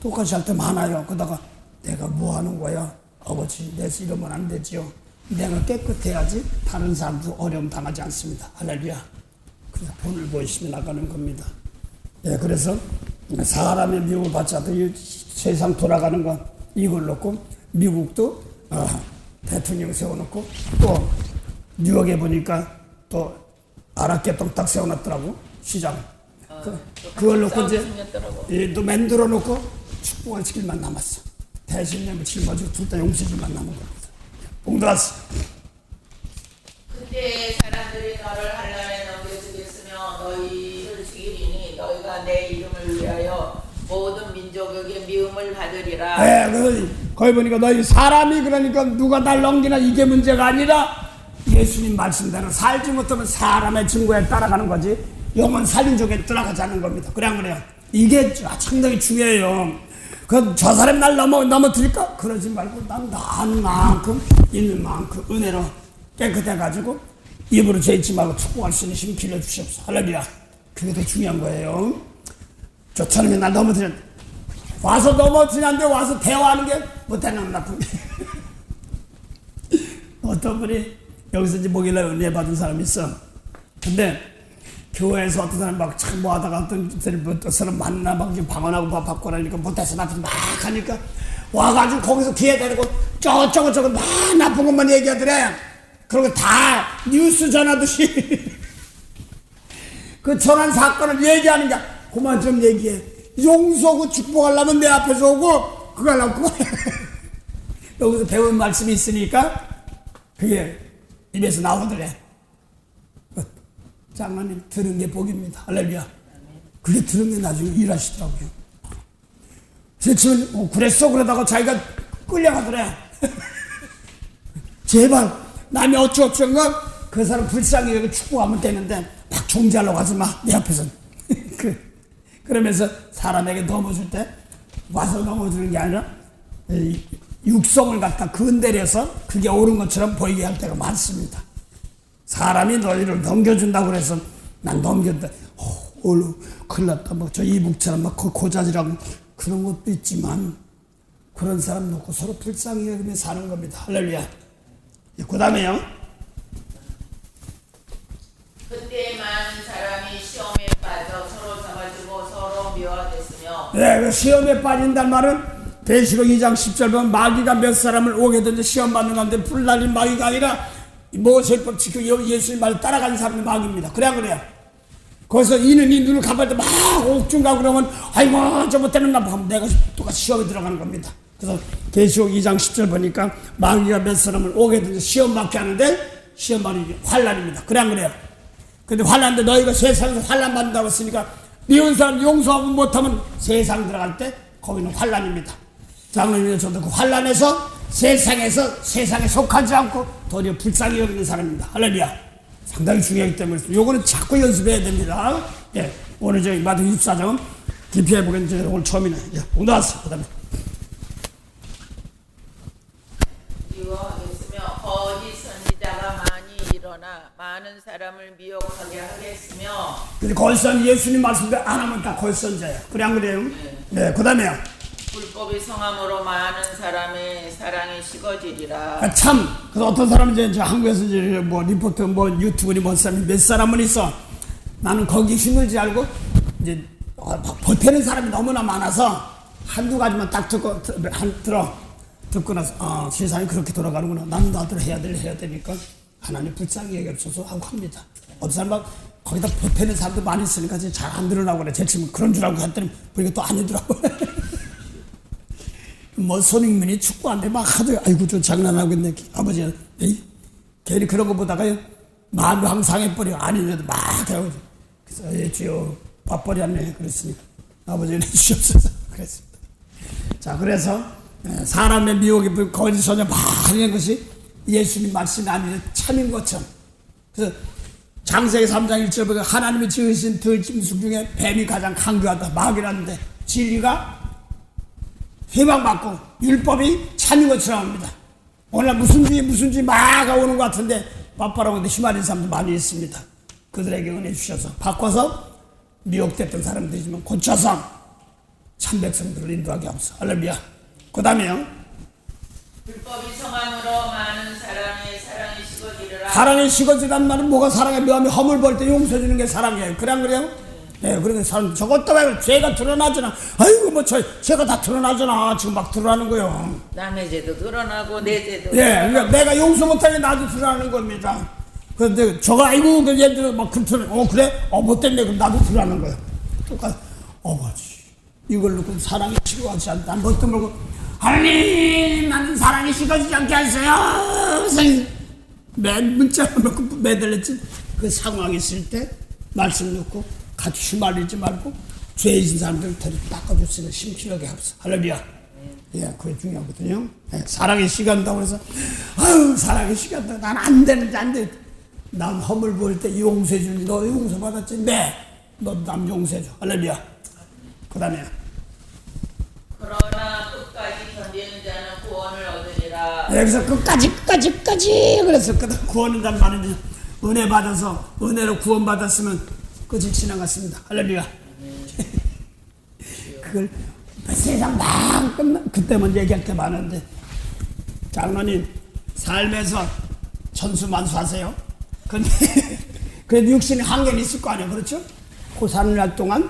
똑같이 할 때 많아요. 그러다가 내가 뭐 하는 거야? 아버지 내서 이러면 안 되지요. 내가 깨끗해야지 다른 사람도 어려움 당하지 않습니다. 할렐루야. 그래서 본을 보이시며 나가는 겁니다. 예, 그래서 사람의 미혹을 받지 않고 세상 돌아가는 건 이걸 놓고 미국도 대통령 세워놓고 또 뉴욕에 보니까 또 아랍계통 딱 세워놨더라고 시장. 그걸 놓고 이제 또 만들어 놓고 축복을 시킬만 남았어. 대신에 짊어지고 둘 다 용서질만 남은 겁니다. 봉들았어. 그때 사람들이 너를 한란에 넘겨주겠으며 너희를 죽이리니 너희가 내 이름을 위하여 모든 민족에게 미움을 받으리라. 네, 그래서 거기 보니까 너희 사람이 그러니까 누가 날 넘기나 이게 문제가 아니라 예수님 말씀대로 살지 못하면 사람의 증거에 따라가는 거지 영혼 살린 쪽에 따라가지 않는 겁니다. 그래 안 그래요? 이게 상당히 중요해요. 저 사람 날 넘어뜨릴까? 그러지 말고 난 나는 만큼 있는 만큼 은혜로 깨끗해가지고 입으로 죄짓지 말고 축복할 수 있는 힘 빌려주시옵소서. 할렐루야. 그게 더 중요한 거예요. 저처럼 날 넘어뜨렸는데 와서 넘어뜨렸는데 와서 대화하는 게 못하는 나쁜 어떤 분이 여기서 이제 목요일날 은혜 받은 사람이 있어. 근데 교회에서 어떤 사람 막 참 뭐 하다가 어떤 사람 만나 막 방언하고 밥 받고 하니까 못해서 나쁜 막 하니까 와가지고 거기서 기회 데리고 저거 막 나쁜 것만 얘기하더래. 그리고 다 뉴스 전하듯이 그 전한 사건을 얘기하는 게 그만 좀 얘기해. 용서하고 축복하려면 내 앞에서 오고 그거 하려고 여기서 배운 말씀이 있으니까 그게 입에서 나오더래. 장로님 들은 게 복입니다. 할렐루야. 그게 들은 게 나중에 일하시더라고요. 그렇지만 그랬어 그러다가 자기가 끌려가더래. 제발 남이 어쩌고저쩌고 그 사람 불쌍히 여기 축복하면 되는데 막 종지하려고 하지 마. 내 앞에서는. 그러면서 사람에게 넘어줄 때 와서 넘어주는 게 아니라 육성을 갖다 건드려서 그게 옳은 것처럼 보이게 할 때가 많습니다. 사람이 너희를 넘겨준다고 해서 난 넘겼다. 얼른 큰일 났다. 뭐 저 이북처럼 막 고자질하고 그런 것도 있지만 그런 사람 놓고 서로 불쌍히 여기며 사는 겁니다. 할렐루야. 그 다음에요. 그때 많은 사람이 시험에 빠져 서로 잡아주고 서로 미워됐으며. 네, 그 시험에 빠진다는 말은 계시록 2장 10절 보면 마귀가 몇 사람을 오게 되는데 시험 받는 가운데 불날린 마귀가 아니라 모세법 지키고 예수님 말을 따라가는 사람이 마귀입니다. 그래요. 거기서 이는 이 눈을 갚을 때 막 옥중가고 그러면 아이고 저 못되는 나 하면 내가 똑같이 시험에 들어가는 겁니다. 그래서 계시록 2장 10절 보니까 마귀가 몇 사람을 오게 되는데 시험 받게 하는데 시험 받는 환난입니다. 그래요. 근데 환난인데 너희가 세상에서 환난 받는다고 했으니까 미운 사람 용서하고 못하면 세상 들어갈 때 거기는 환난입니다. 장로님이 저도 그 환난에서 세상에 속하지 않고 도리어 불쌍히 여기는 사람입니다. 할렐루야. 상당히 중요하기 때문에 요거는 자꾸 연습해야 됩니다. 예, 오늘 저희 마태복음 24장은 깊이 해보겠는데 오늘 처음이네. 예, 오늘 나왔어. 그 다음에 미워하겠으며 거짓 선지자가 많이 일어나 많은 사람을 미혹하게 하겠으며. 근데 거짓선 예수님 말씀대로 안 하면 다 거짓선자예요. 그래 안 그래요? 네, 그 다음에요. 불법이 성함으로 많은 사람의 사랑이 식어지리라. 참, 그래서 어떤 사람은 이제 한국에서 이제 뭐 리포터 뭐 유튜브니 뭔 사람이 몇 사람은 있어. 나는 거기 힘들지 알고 이제 버티는 사람이 너무나 많아서 한두 가지만 딱 듣고 나서 세상이 그렇게 돌아가는구나. 나는 나도 해야 되니까 하나님 불쌍히 여겨주셔서 하고 합니다. 어떤 사람 막 거기다 버티는 사람도 많이 있으니까 잘 안 들으라고 그래. 제치면 그런 줄 알고 했더니 보니까 또 아니더라고. 뭐 손흥민이 축구한데 막 하도 아이고 저 장난하고 있네. 아버지가 괜히 그런 거 보다가 마음이 항상 상해버려. 아닌데도 막 하고 그래서 주여 밥벌이 안네 그랬으니까 아버지는 해주시옵소서 그랬습니다. 자, 그래서 사람의 미혹이 거짓 소녀 막 하는 것이 예수님 말씀이 아니라 참인 것처럼. 그래서 창세기 3장 1절 보면 하나님이 지으신 들짐승 중에 뱀이 가장 강교하다. 마귀라는데 진리가 희망받고 율법이 참인 것처럼 합니다. 오늘 무슨 주의 막 오는 것 같은데 빠빠라고 휘말린 사람도 많이 있습니다. 그들에게 은혜 주셔서 바꿔서 미혹됐던 사람들이지만 고쳐서 참 백성들을 인도하게 하옵소서. 할렐루야. 그 다음에요. 불법이 성함으로 많은 사람의 사랑이 식어지리라. 사랑이 식어지란 말은 뭐가 사랑의 묘함이 허물 볼 때 용서해 주는 게 사랑이에요. 그래 안 그래요? 네, 그러니까 사람 저것도 말고 죄가 드러나잖아. 아이고 뭐 죄가 다 드러나잖아. 지금 막 드러나는 거예요. 남의 죄도 드러나고 내 죄도. 네, 그러니까 내가 용서 못하게 나도 드러나는 겁니다. 그런데 저거 아이고 그 얘들 막 그렇더니 그래? 뭐 때문에 그럼 나도 드러나는 거예요. 똑같아. 어머지 이걸 놓고 사랑이 식어가지 않다. 뭣도 모르고 하나님 나는 사랑이 식어지지 않게 하세요. 맨 문자로 놓고 매달렸지. 그 상황이 있을 때 말씀 놓고 같이 휘말리지 말고 죄진 사람들 데려 닦아줬으면 심취하게 합시다. 할렐루야. 예, 그게 중요하거든요. 예, 사랑의 시간이라고 해서 사랑의 시간이다. 난 안 되는지 안 돼. 남 허물 보일 때 용서해 주니 너 용서 받았지? 네. 너 남 용서해 줘. 할렐루야. 그 다음에 그러나 끝까지 견디는 자는 구원을 얻으리라. 여기서 끝까지 그래서 구원한다는 말은 은혜 받아서 은혜로 구원 받았으면 끝이 지나갔습니다. 할렐루야. 그걸 세상 다 끝나 그때만 얘기할 게 많은데 장로님 삶에서 천수만수하세요. 근데 그래도 육신의 한계는 있을 거 아니에요. 그렇죠? 그 사는 날 동안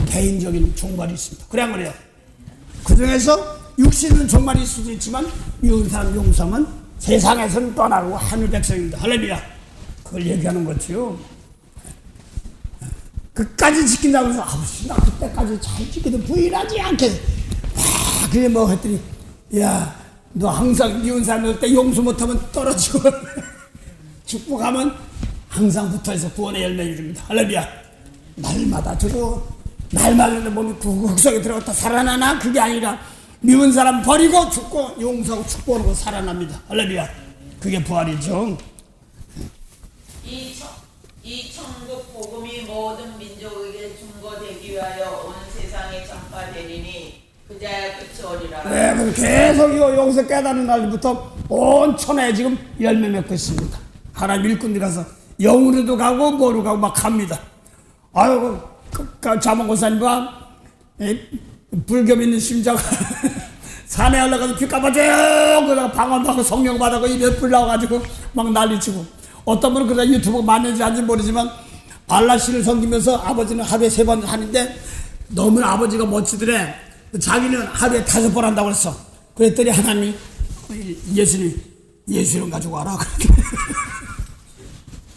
개인적인 종말이 있습니다. 그래 안 그래요? 그 중에서 육신은 종말이 있을 수도 있지만 미운 사람 용서하면 세상에서는 떠나고 하늘 백성입니다. 할렐루야. 그걸 얘기하는 거죠. 끝까지 지킨다고 해서 아버지 나 그때까지 잘 지키도 부인하지 않겠어. 그게 뭐 했더니 야 너 항상 미운 사람 올 때 용서 못하면 떨어지고 축복하면 항상 붙어있어 구원의 열매를 줍니다. 할렐루야. 날마다 들어 날마다 몸이 구석에 들어갔다 살아나나 그게 아니라 미운 사람 버리고 죽고 용서하고 축복하고 살아납니다. 할렐루야. 그게 부활이죠. 이 천국 복음이 모든 민족에게 증거되기 위하여 온 세상에 전파되리니 그자야 끝이 오리라. 네, 그럼 계속 여기서 깨닫는 날부터 온 천하에 지금 열매 맺고 있습니다. 하나님 일꾼들이 가서 영으로도 가고 뭐로 가고 막 갑니다. 아유, 자몽고사님과 불교 믿는 심자가 산에 올라가서 피 까봐줘요. 그러다가 방언도 하고 성령 받아고 입에 불 나와가지고 막 난리치고, 어떤 분은 그러다 유튜브 맞는지 아닌지 모르지만 알라씨를 섬기면서 아버지는 하루에 3번 하는데 너무 아버지가 멋지더래. 자기는 하루에 5번 한다고 그랬어. 그랬더니 하나님이 예수님 가지고 와라.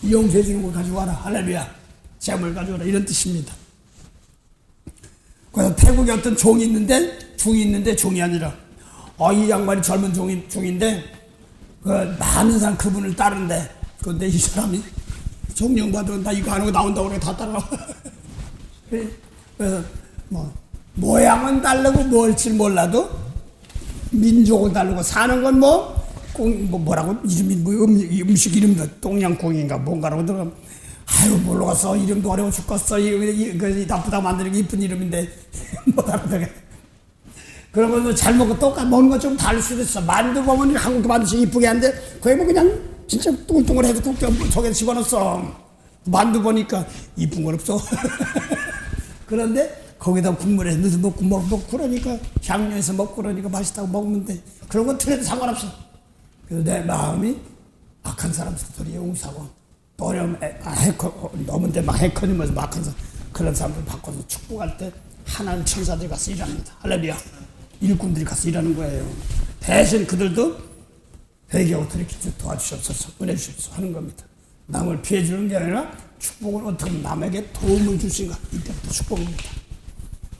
용서해 주는 걸 가지고 와라. 할렐루야. 재물 가져와라. 이런 뜻입니다. 그래서 태국에 어떤 종이 있는데 종이 아니라, 이 양반이 젊은 종인데, 많은 사람 그분을 따르는데, 그런데 이 사람이 성령 받으면 나 이거 안 하고 나온다고 그래. 다 따라와. 그래서, 모양은 다르고 뭘지 몰라도, 민족은 다르고, 사는 건 뭐라고, 이름이, 음식 이름도 동양콩인가 뭔가라고 들어가면, 아유, 모르겠어. 이름도 어려워 죽겠어. 나쁘다고 만드는 게 이쁜 이름인데, 못 알아듣게. 그러면 잘 먹고 똑같이 먹는 거 좀 다를 수도 있어. 만두 보면 한국 만두씩 이쁘게 하는데, 거의 그냥 진짜 뚱뚱해도 국자 속에 집어넣었어. 만두 보니까 이쁜 건 없어. 그런데 거기다 국물에 넣어서 먹고 그러니까, 향료에서 먹고 그러니까 맛있다고 먹는데, 그런 건 틀려도 상관없어. 그래서 내 마음이 악한 사람들이 용서하고, 또 너무인데 막 해커니면서 막 해서 그런 사람들 바꿔서 축복할 때 하나님 천사들이 가서 일합니다. 할렐루야. 일꾼들이 가서 일하는 거예요. 대신 그들도 회개하고 돌이키지 도와주시옵소서, 은혜 주시옵소서 하는 겁니다. 남을 피해 주는 게 아니라 축복을 어떻게 하면 남에게 도움을 주신가, 이때부터 축복입니다.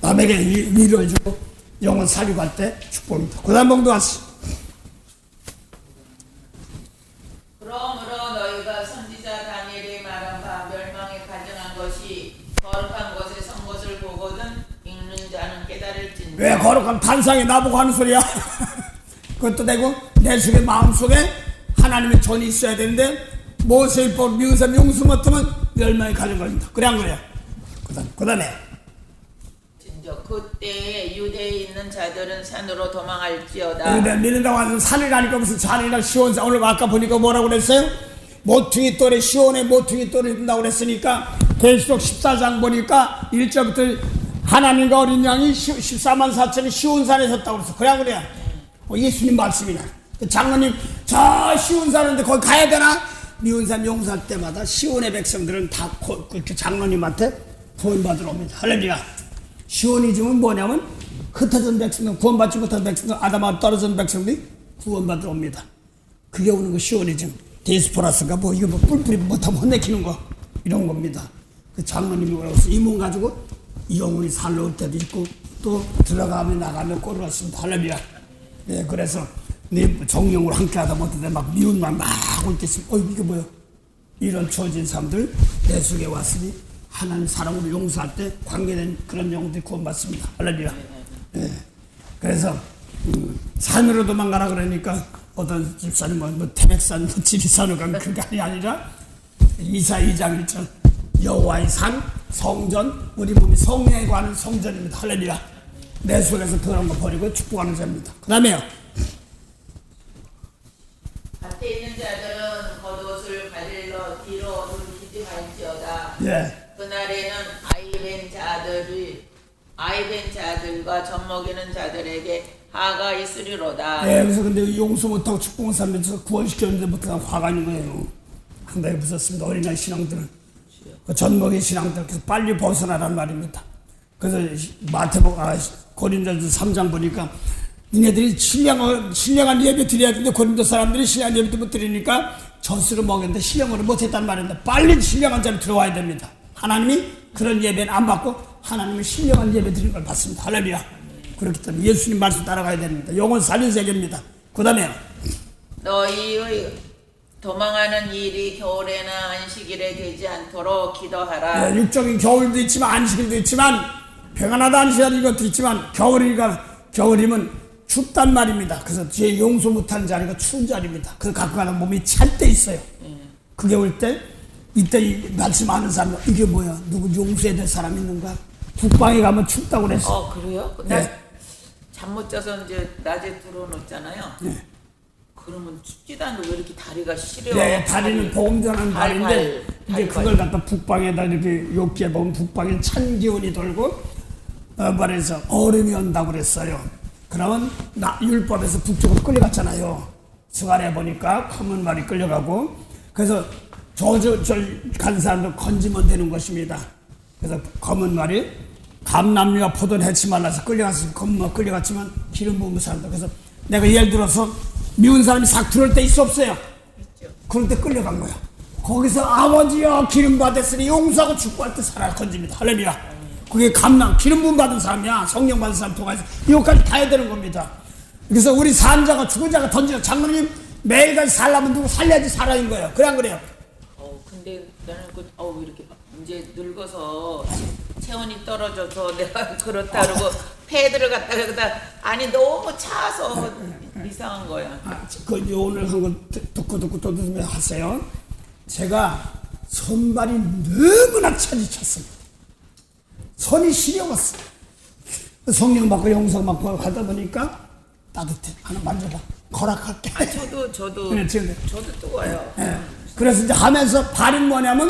남에게 위로해 주고 영혼 살리고 할 때 축복입니다. 그 다음 봉도 왔어. 그러므로 너희가 선지자 다니엘이 말한 바 멸망에 가증한 것이 거룩한 것에 선 것을 보거든 읽는 자는 깨달을진다. 왜 거룩한 단상에 나보고 하는 소리야? 그것도 되고 내 속에 마음속에 하나님의 전이 있어야 되는데 모세율법 미운삼 용수 못하면 멸망에 가증 걸린다. 그래 안 그래요? 그 다음에 그때에 유대에 있는 자들은 산으로 도망할지어다. 믿는다고 하는 산을 가니까 무슨 산이나 시온산, 오늘 아까 보니까 뭐라고 그랬어요? 모퉁이 돌에 시온에 모퉁이 돌이 있다고 그랬으니까 계시록 14장 보니까 1절부터 하나님과 어린 양이 14만 4천이 시온산에 섰다고 그랬어. 그래 안 그래요? 예수님 말씀이나 장로님 저 시온산인데 거기 가야 되나? 미운산 용서할 때마다 시온의 백성들은 다 그렇게 장로님한테 구원받으러 옵니다. 할렐루야. 시온이즘은 뭐냐면 흩어진 백성들, 구원받지 못한 백성들, 아담아 떨어진 백성들이 구원받으러 옵니다. 그게 오는 거 시온이즘. 데스포라스가 이거 뿔뿔이 못하면 혼내키는 거, 이런 겁니다. 그 장로님이 뭐라고 해서 이 몸 가지고 영혼이 살러 올 때도 있고 또 들어가면 나가면 꼴을 왔습니다. 할렐루야. 네, 그래서 네 정령으로 함께 하다 못해 막 미운 말 막 올 때 있으면 이게 뭐야? 이런 처진 사람들 내 속에 왔으니 하나님 사랑으로 용서할 때 관계된 그런 영혼들이 구원받습니다. 할렐루야. 네. 그래서 산으로 도망가라 그러니까 어떤 집사님은 태백산, 지리산으로 가면 그게 아니라 이사 2장 1절 여호와의 산, 성전, 우리 몸이 성령에 관한 성전입니다. 할렐루야. 내 속에서 그런 거 버리고 축복하는 자입니다. 그 다음에요. 밭에 있는 자들은 겉옷을 가릴러 뒤로 돌리지 말지어다. 예. 그날에는 아이벤 자들과 젖먹이는 자들에게 화가 있으리로다. 예, 그래서 근데 용서 못하고 축복한 사람들 구원시켰는데 못하고 화가 있는 거예요. 상당히 무섭습니다. 어린아이 신앙들은. 그 젖먹이 신앙들 그래서 빨리 벗어나란 말입니다. 그래서 고린도서 3장 보니까 니네들이 신령한 예배 드려야 되는데 고린도 사람들이 신령한 예배도 못 드리니까 젖으로 먹였는데 신령으로 못했단 말인데 빨리 신령한 자로 들어와야 됩니다. 하나님이 그런 예배는 안 받고 하나님은 신령한 예배 드리는 걸 받습니다. 할렐루야. 그렇기 때문에 예수님 말씀 따라가야 됩니다. 영혼 살린 세계입니다. 그 다음에 너희의 도망하는 일이 겨울에나 안식일에 되지 않도록 기도하라. 네, 육적인 겨울도 있지만 안식일도 있지만 평안하다 안식일 이것도 있지만 겨울이면 춥단 말입니다. 그래서 제 용서 못하는 자리가 추운 자리입니다. 그래서 갖고 가는 몸이 찰 때 있어요. 그게 올 때 이때 이 말씀 아는 사람 이게 뭐야? 누구 용서해야 될 사람 있는가? 국방에 가면 춥다고 그랬어. 그래요? 네. 잠 못 자서 이제 낮에 들어놓잖아요. 네. 그러면 춥지도 않고 왜 이렇게 다리가 시려? 네, 다리는 복음 전하는 다리인데 이제 발. 그걸 갖다 북방에다 이렇게 욕기에 보면 북방에 찬 기운이 돌고 말해서 얼음이 온다고 그랬어요. 그러면 율법에서 북쪽으로 끌려갔잖아요. 스가랴 보니까 검은 말이 끌려가고 그래서 간 사람도 건지면 되는 것입니다. 그래서 검은 말이 감남류와 포도는 해치 말라서 끌려갔으면 검은 말 끌려갔지만 기름 부은 사람도 그래서 내가 예를 들어서 미운 사람이 싹 들어올 때 있어 없어요? 있죠. 그럴 때 끌려간 거야. 거기서 아버지여 기름 받았으니 용서하고 축복할 때 살아 건집니다. 할렐루야. 그게 감남 기름 부음 받은 사람이야. 성령 받은 사람 통해서 이것까지 다 해야 되는 겁니다. 그래서 우리 산자가 죽은 자가 던져 장로님 매일같이 살려면 누구 살려야지 살아인 거예요. 그래 안 그래요? 근데 나는 왜 이렇게 이제 늙어서 체온이 떨어져서 내가 그렇다 그러고 패드를 갖다가 여기다 아니 너무 차서 이상한 거야. 오늘 한 거 듣고 또 들으면 하세요. 제가 손발이 너무나 차지쳤습니다. 손이 시려웠어. 성령 받고 영성 받고 하다 보니까 따뜻해. 하나 만져봐. 허락할게. 저도 네, 저도 뜨거워요. 네. 그래서 이제 하면서 발은 뭐냐면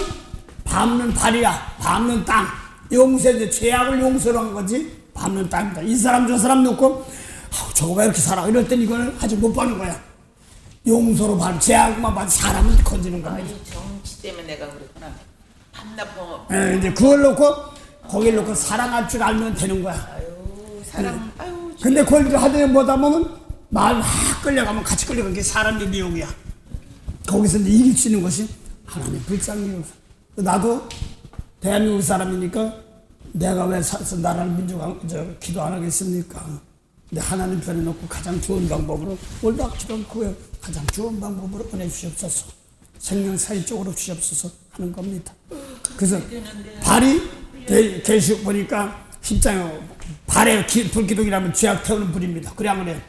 밟는 발이야. 밟는 땅. 용서 이제 죄악을 용서로 한 거지. 밟는 땅입니다. 이 사람 저 사람 놓고 저거 왜 이렇게 살아? 이럴 땐 이걸 아직 못 받는 거야. 용서로 밟 죄악만 받 사람을 건지는 겁니다. 이 정치 때문에 내가 그랬구나. 밤낮 네, 이제 그걸 놓고 거길 놓고 사랑할 줄 알면 되는 거야. 사랑. 근데 그걸 이제 하더니 뭐다 보면 마음 확 끌려가면 같이 끌려가는 게 사람의 미혹이야. 거기서 이제 이길 수 있는 것이 하나님 불쌍히 나도 대한민국 사람이니까 내가 왜 나라를 기도 안 하겠습니까? 근데 하나님 편에 놓고 가장 좋은 방법으로 오늘도 기도하면 그거예요. 가장 좋은 방법으로 은혜 주시옵소서. 생명사의 쪽으로 주시옵소서 하는 겁니다. 그래서 발이 계시 보니까 십장에 발에 불기둥이라면 죄악 태우는 불입니다. 그래 안 그래요?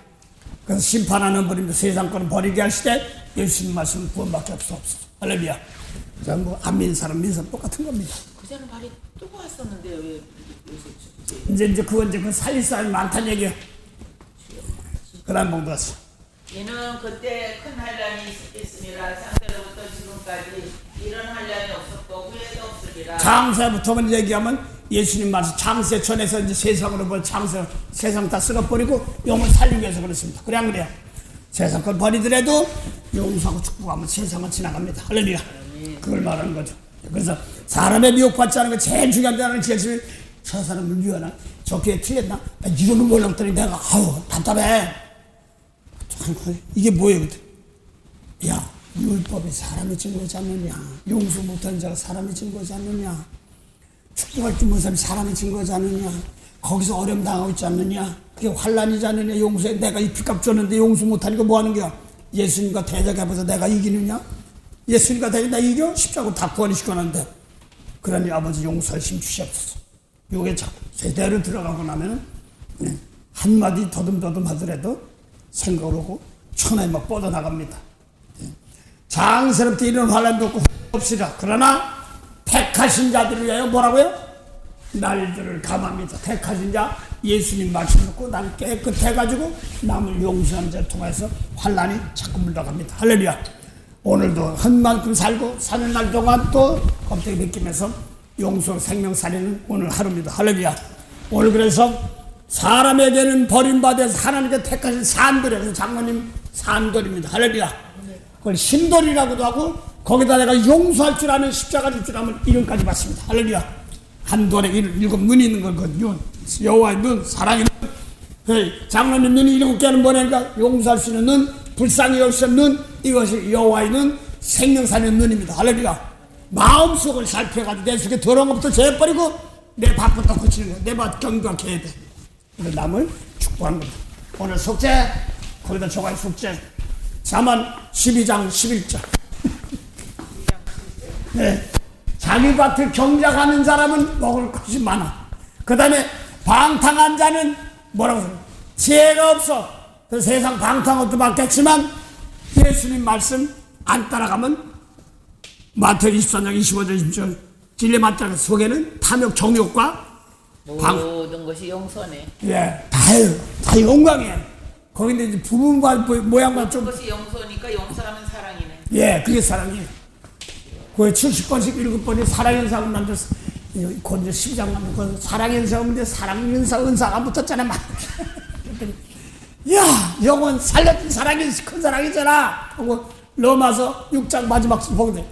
그래서 심판하는 불입니다. 세상 거는 버리게 하시되 예수님 말씀은 구원밖에 없어. 할렐루야. 자, 뭐 안 믿는 사람 믿는 사람 똑같은 겁니다. 그전에 발이 뜨거웠었는데 왜 이제 그건 그 살릴 사람이 많다는 얘기야. 그다음 봉도았어. 이는 그때 큰 환란이 있으니라 상대로부터 지금까지 이런 환란이 없었고 후회도 없으리라. 창세부터만 얘기하면 예수님 말씀 창세 전에서 이제 세상으로 볼 창세 세상 다 쓸어버리고 영을 살리기 위해서 그렇습니다. 그래 안 그래요? 세상 걸 버리더라도 용서하고 축복하면 세상은 지나갑니다. 할렐루야. 그걸 말하는 거죠. 그래서 사람의 미혹받지 않은 게 제일 중요한 데는 예수님이 저 사람을 미워하나? 저 교회 틀렸나? 이러는 몰랐더니 내가 답답해. 이게 뭐예요? 야, 율법이 사람이 증거하지 않느냐? 용서 못하는 자가 사람이 증거하지 않느냐? 축복할 줄 모르는 사람이 사람이 증거하지 않느냐? 거기서 어려움 당하고 있지 않느냐? 그게 환란이지 않느냐? 용서해. 내가 이 피값 줬는데 용서 못하니까 뭐하는 거야? 예수님과 대적해봐서 내가 이기느냐? 예수님과 대적 나 이겨? 십자고 다 구원시켜놨는데 그러니 아버지 용서할 힘 주시옵소서. 요게 자꾸 제대로 들어가고 나면은 한마디 더듬더듬 하더라도 생각을 하고 천하에 막 뻗어나갑니다. 장스럽게 이런 환란도 없고 없으라. 그러나 택하신 자들을 위하여 뭐라고요? 날들을 감합니다. 택하신 자 예수님 말씀 듣고 날 깨끗해가지고 남을 용서하는 자를 통해서 환란이 자꾸 물러갑니다. 할렐루야. 오늘도 한 만큼 살고 사는 날 동안 또 껍데기 벗기면서 용서 생명 살리는 오늘 하루입니다. 할렐루야. 오늘 그래서 사람에게는 버림받아서 하나님께 택하신 산돌이에요. 장모님 산돌입니다. 할렐루야. 그걸 신돌이라고도 하고 거기다 내가 용서할 줄 아는 십자가 줄 줄 아는 이름까지 받습니다. 할렐루야. 한 돌에 일곱 눈이 있는 건 그 눈, 여호와의 눈, 사랑의 눈. 장로님 눈이 7개는 뭐냐니까 용서할 수 있는 눈, 불쌍히 여기시는 눈, 이것이 여호와의 눈, 생명 살리는 눈입니다. 할렐루야. 마음속을 살펴가지고 내 속에 더러운 것부터 제버리고 내 밥부터 고치는 거야. 내 밥 경각해야 돼. 그래서 남을 축복하는 겁니다. 오늘 숙제, 거기다 조가의 숙제. 잠언 12장 11절. 네. 자기 밭을 경작하는 사람은 먹을 것이 많아. 그 다음에 방탕한 자는 뭐라고 해요? 지혜가 없어. 그 세상 방탕한 것도 많겠지만 예수님 말씀 안 따라가면 마태오 24장 25절 20절 진리 맞다가 속에는 탐욕 정욕과 모든 것이 용서네. 예, 다 영광이에요. 거기데 이제 부분과 모양만 좀, 그것이 용서니까 용서하면 사랑이네. 예, 그게 사랑이에요. 그 70번씩 7번이 사랑연사를 만들었어. 곧 이제 10장 만들고 사랑연사인데 사랑연사 은사가 안 붙었잖아. 막. 그랬더니, 야, 영원 살렸던 사랑이 큰 사랑이잖아. 하고 로마서 6장 마지막 보거든.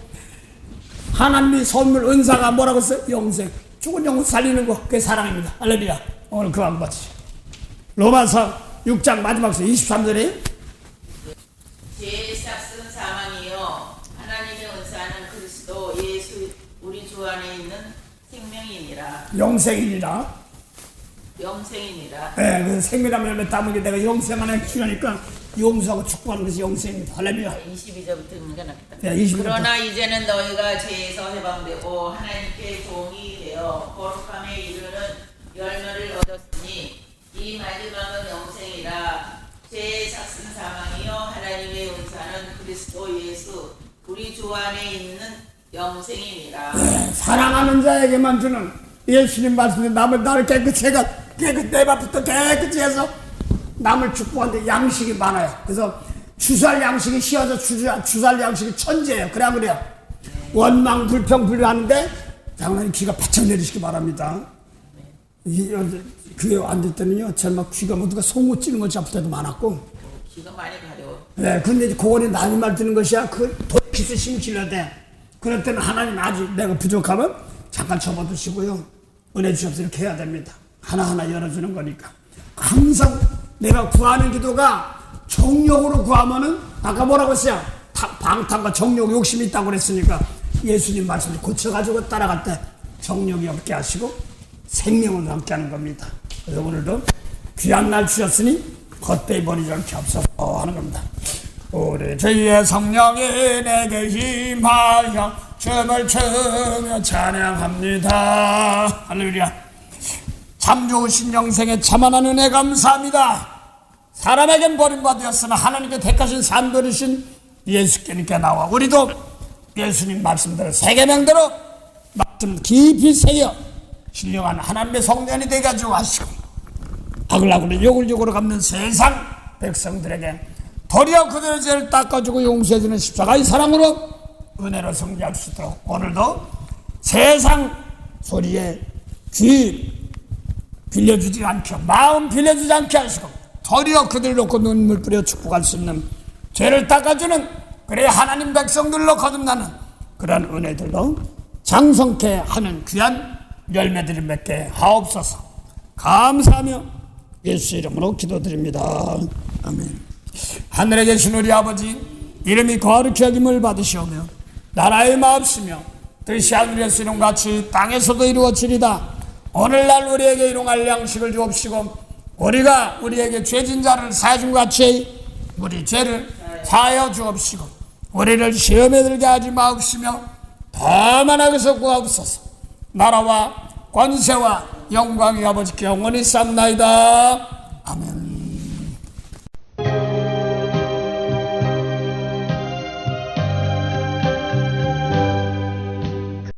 하나님의 선물 은사가 뭐라고 했어요? 영생. 죽은 영혼 살리는 거, 그게 사랑입니다. 할렐루야. 오늘 그 한번 봤지. 로마서 6장 마지막 23절에 죄의 싹은 사망이요 하나님의 은사는 그리스도 예수 우리 주 안에 있는 생명이니라. 영생이니라. 영생이니라. 예, 그 생명이라는 열매 따먹은 게 내가 영생 안에 주려니까 용서하고 축복하는 것이 영생입니다. 할렐루야. 22절부터 읽는 게 낫겠다. 예, 22절. 그러나 이제는 너희가 죄에서 해방되고 하나님께 종이 되어 거룩함에 이르는 열매를 얻었으니 이 마지막은 영생이라. 죄의 삭은 사망이요 하나님의 은사는 그리스도 예수 우리 주 안에 있는 영생이니라. 예, 사랑하는 자에게만 주는 예수님 말씀에 나를 내 밥부터 깨끗이 해서 남을 축복하는데 양식이 많아요. 그래서 주살 양식이 씌어서 주살 양식이 천재예요. 그래요. 원망 불평 불하는데 장로님 귀가 바짝 내리시기 바랍니다. 그게 안 될 때는요, 정말 귀가 모두가 송곳 찌는 것이 아플 때도 많았고. 귀가 많이 가려워. 네, 근데 이제 그거는 남이 말 듣는 것이야. 그 돌키스 심실려 돼. 그럴 때는 하나님 아직 내가 부족하면 잠깐 접어두시고요. 은혜 주셔서 이렇게 해야 됩니다. 하나하나 열어주는 거니까. 항상 내가 구하는 기도가 정욕으로 구하면은 아까 뭐라고 했어요? 방탕과 정욕 욕심이 있다고 그랬으니까 예수님 말씀을 고쳐가지고 따라갈 때 정욕이 없게 하시고 생명을 남게 하는 겁니다. 그래서 오늘도 귀한 날 주셨으니 헛되이 버리지 않게 없어서 하는 겁니다. 우리 주의 성령이 내게 힘하여 춤을 추며 찬양합니다. 할렐루야. 참 좋으신 영생에 참만한 은혜 감사합니다. 사람에겐 버림받았으나 하나님께 택하신 산돌이신 예수께니까 나와 우리도 예수님 말씀대로 세계명대로 말씀 깊이 새겨 신령한 하나님의 성전이 되가지고 하시고 악을 욕을 갚는 세상 백성들에게 도리어 그들의 죄를 닦아주고 용서해주는 십자가의 사랑으로 은혜로 성취할 수 있도록 오늘도 세상 소리에 귀 빌려주지 않게 마음 빌려주지 않게 하시고 도리어 그들 놓고 눈물 뿌려 축복할 수 있는 죄를 닦아주는 그래 하나님 백성들로 거듭나는 그런 은혜들로 장성케 하는 귀한 열매들을 맺게 하옵소서. 감사하며 예수 이름으로 기도드립니다. 아멘. 하늘에 계신 우리 아버지 이름이 거룩히 여김을 받으시오며 나라의 마옵시며 뜻이 하늘에서 이룬 같이 땅에서도 이루어지리다. 오늘날 우리에게 일용할 양식을 주옵시고 우리가 우리에게 죄진 자를 사해준 같이 우리 죄를 사하여 주옵시고 우리를 시험에 들게 하지 마옵시며 다만 악에서 구하옵소서. 나라와 권세와 영광이 아버지께 영원히 쌉나이다.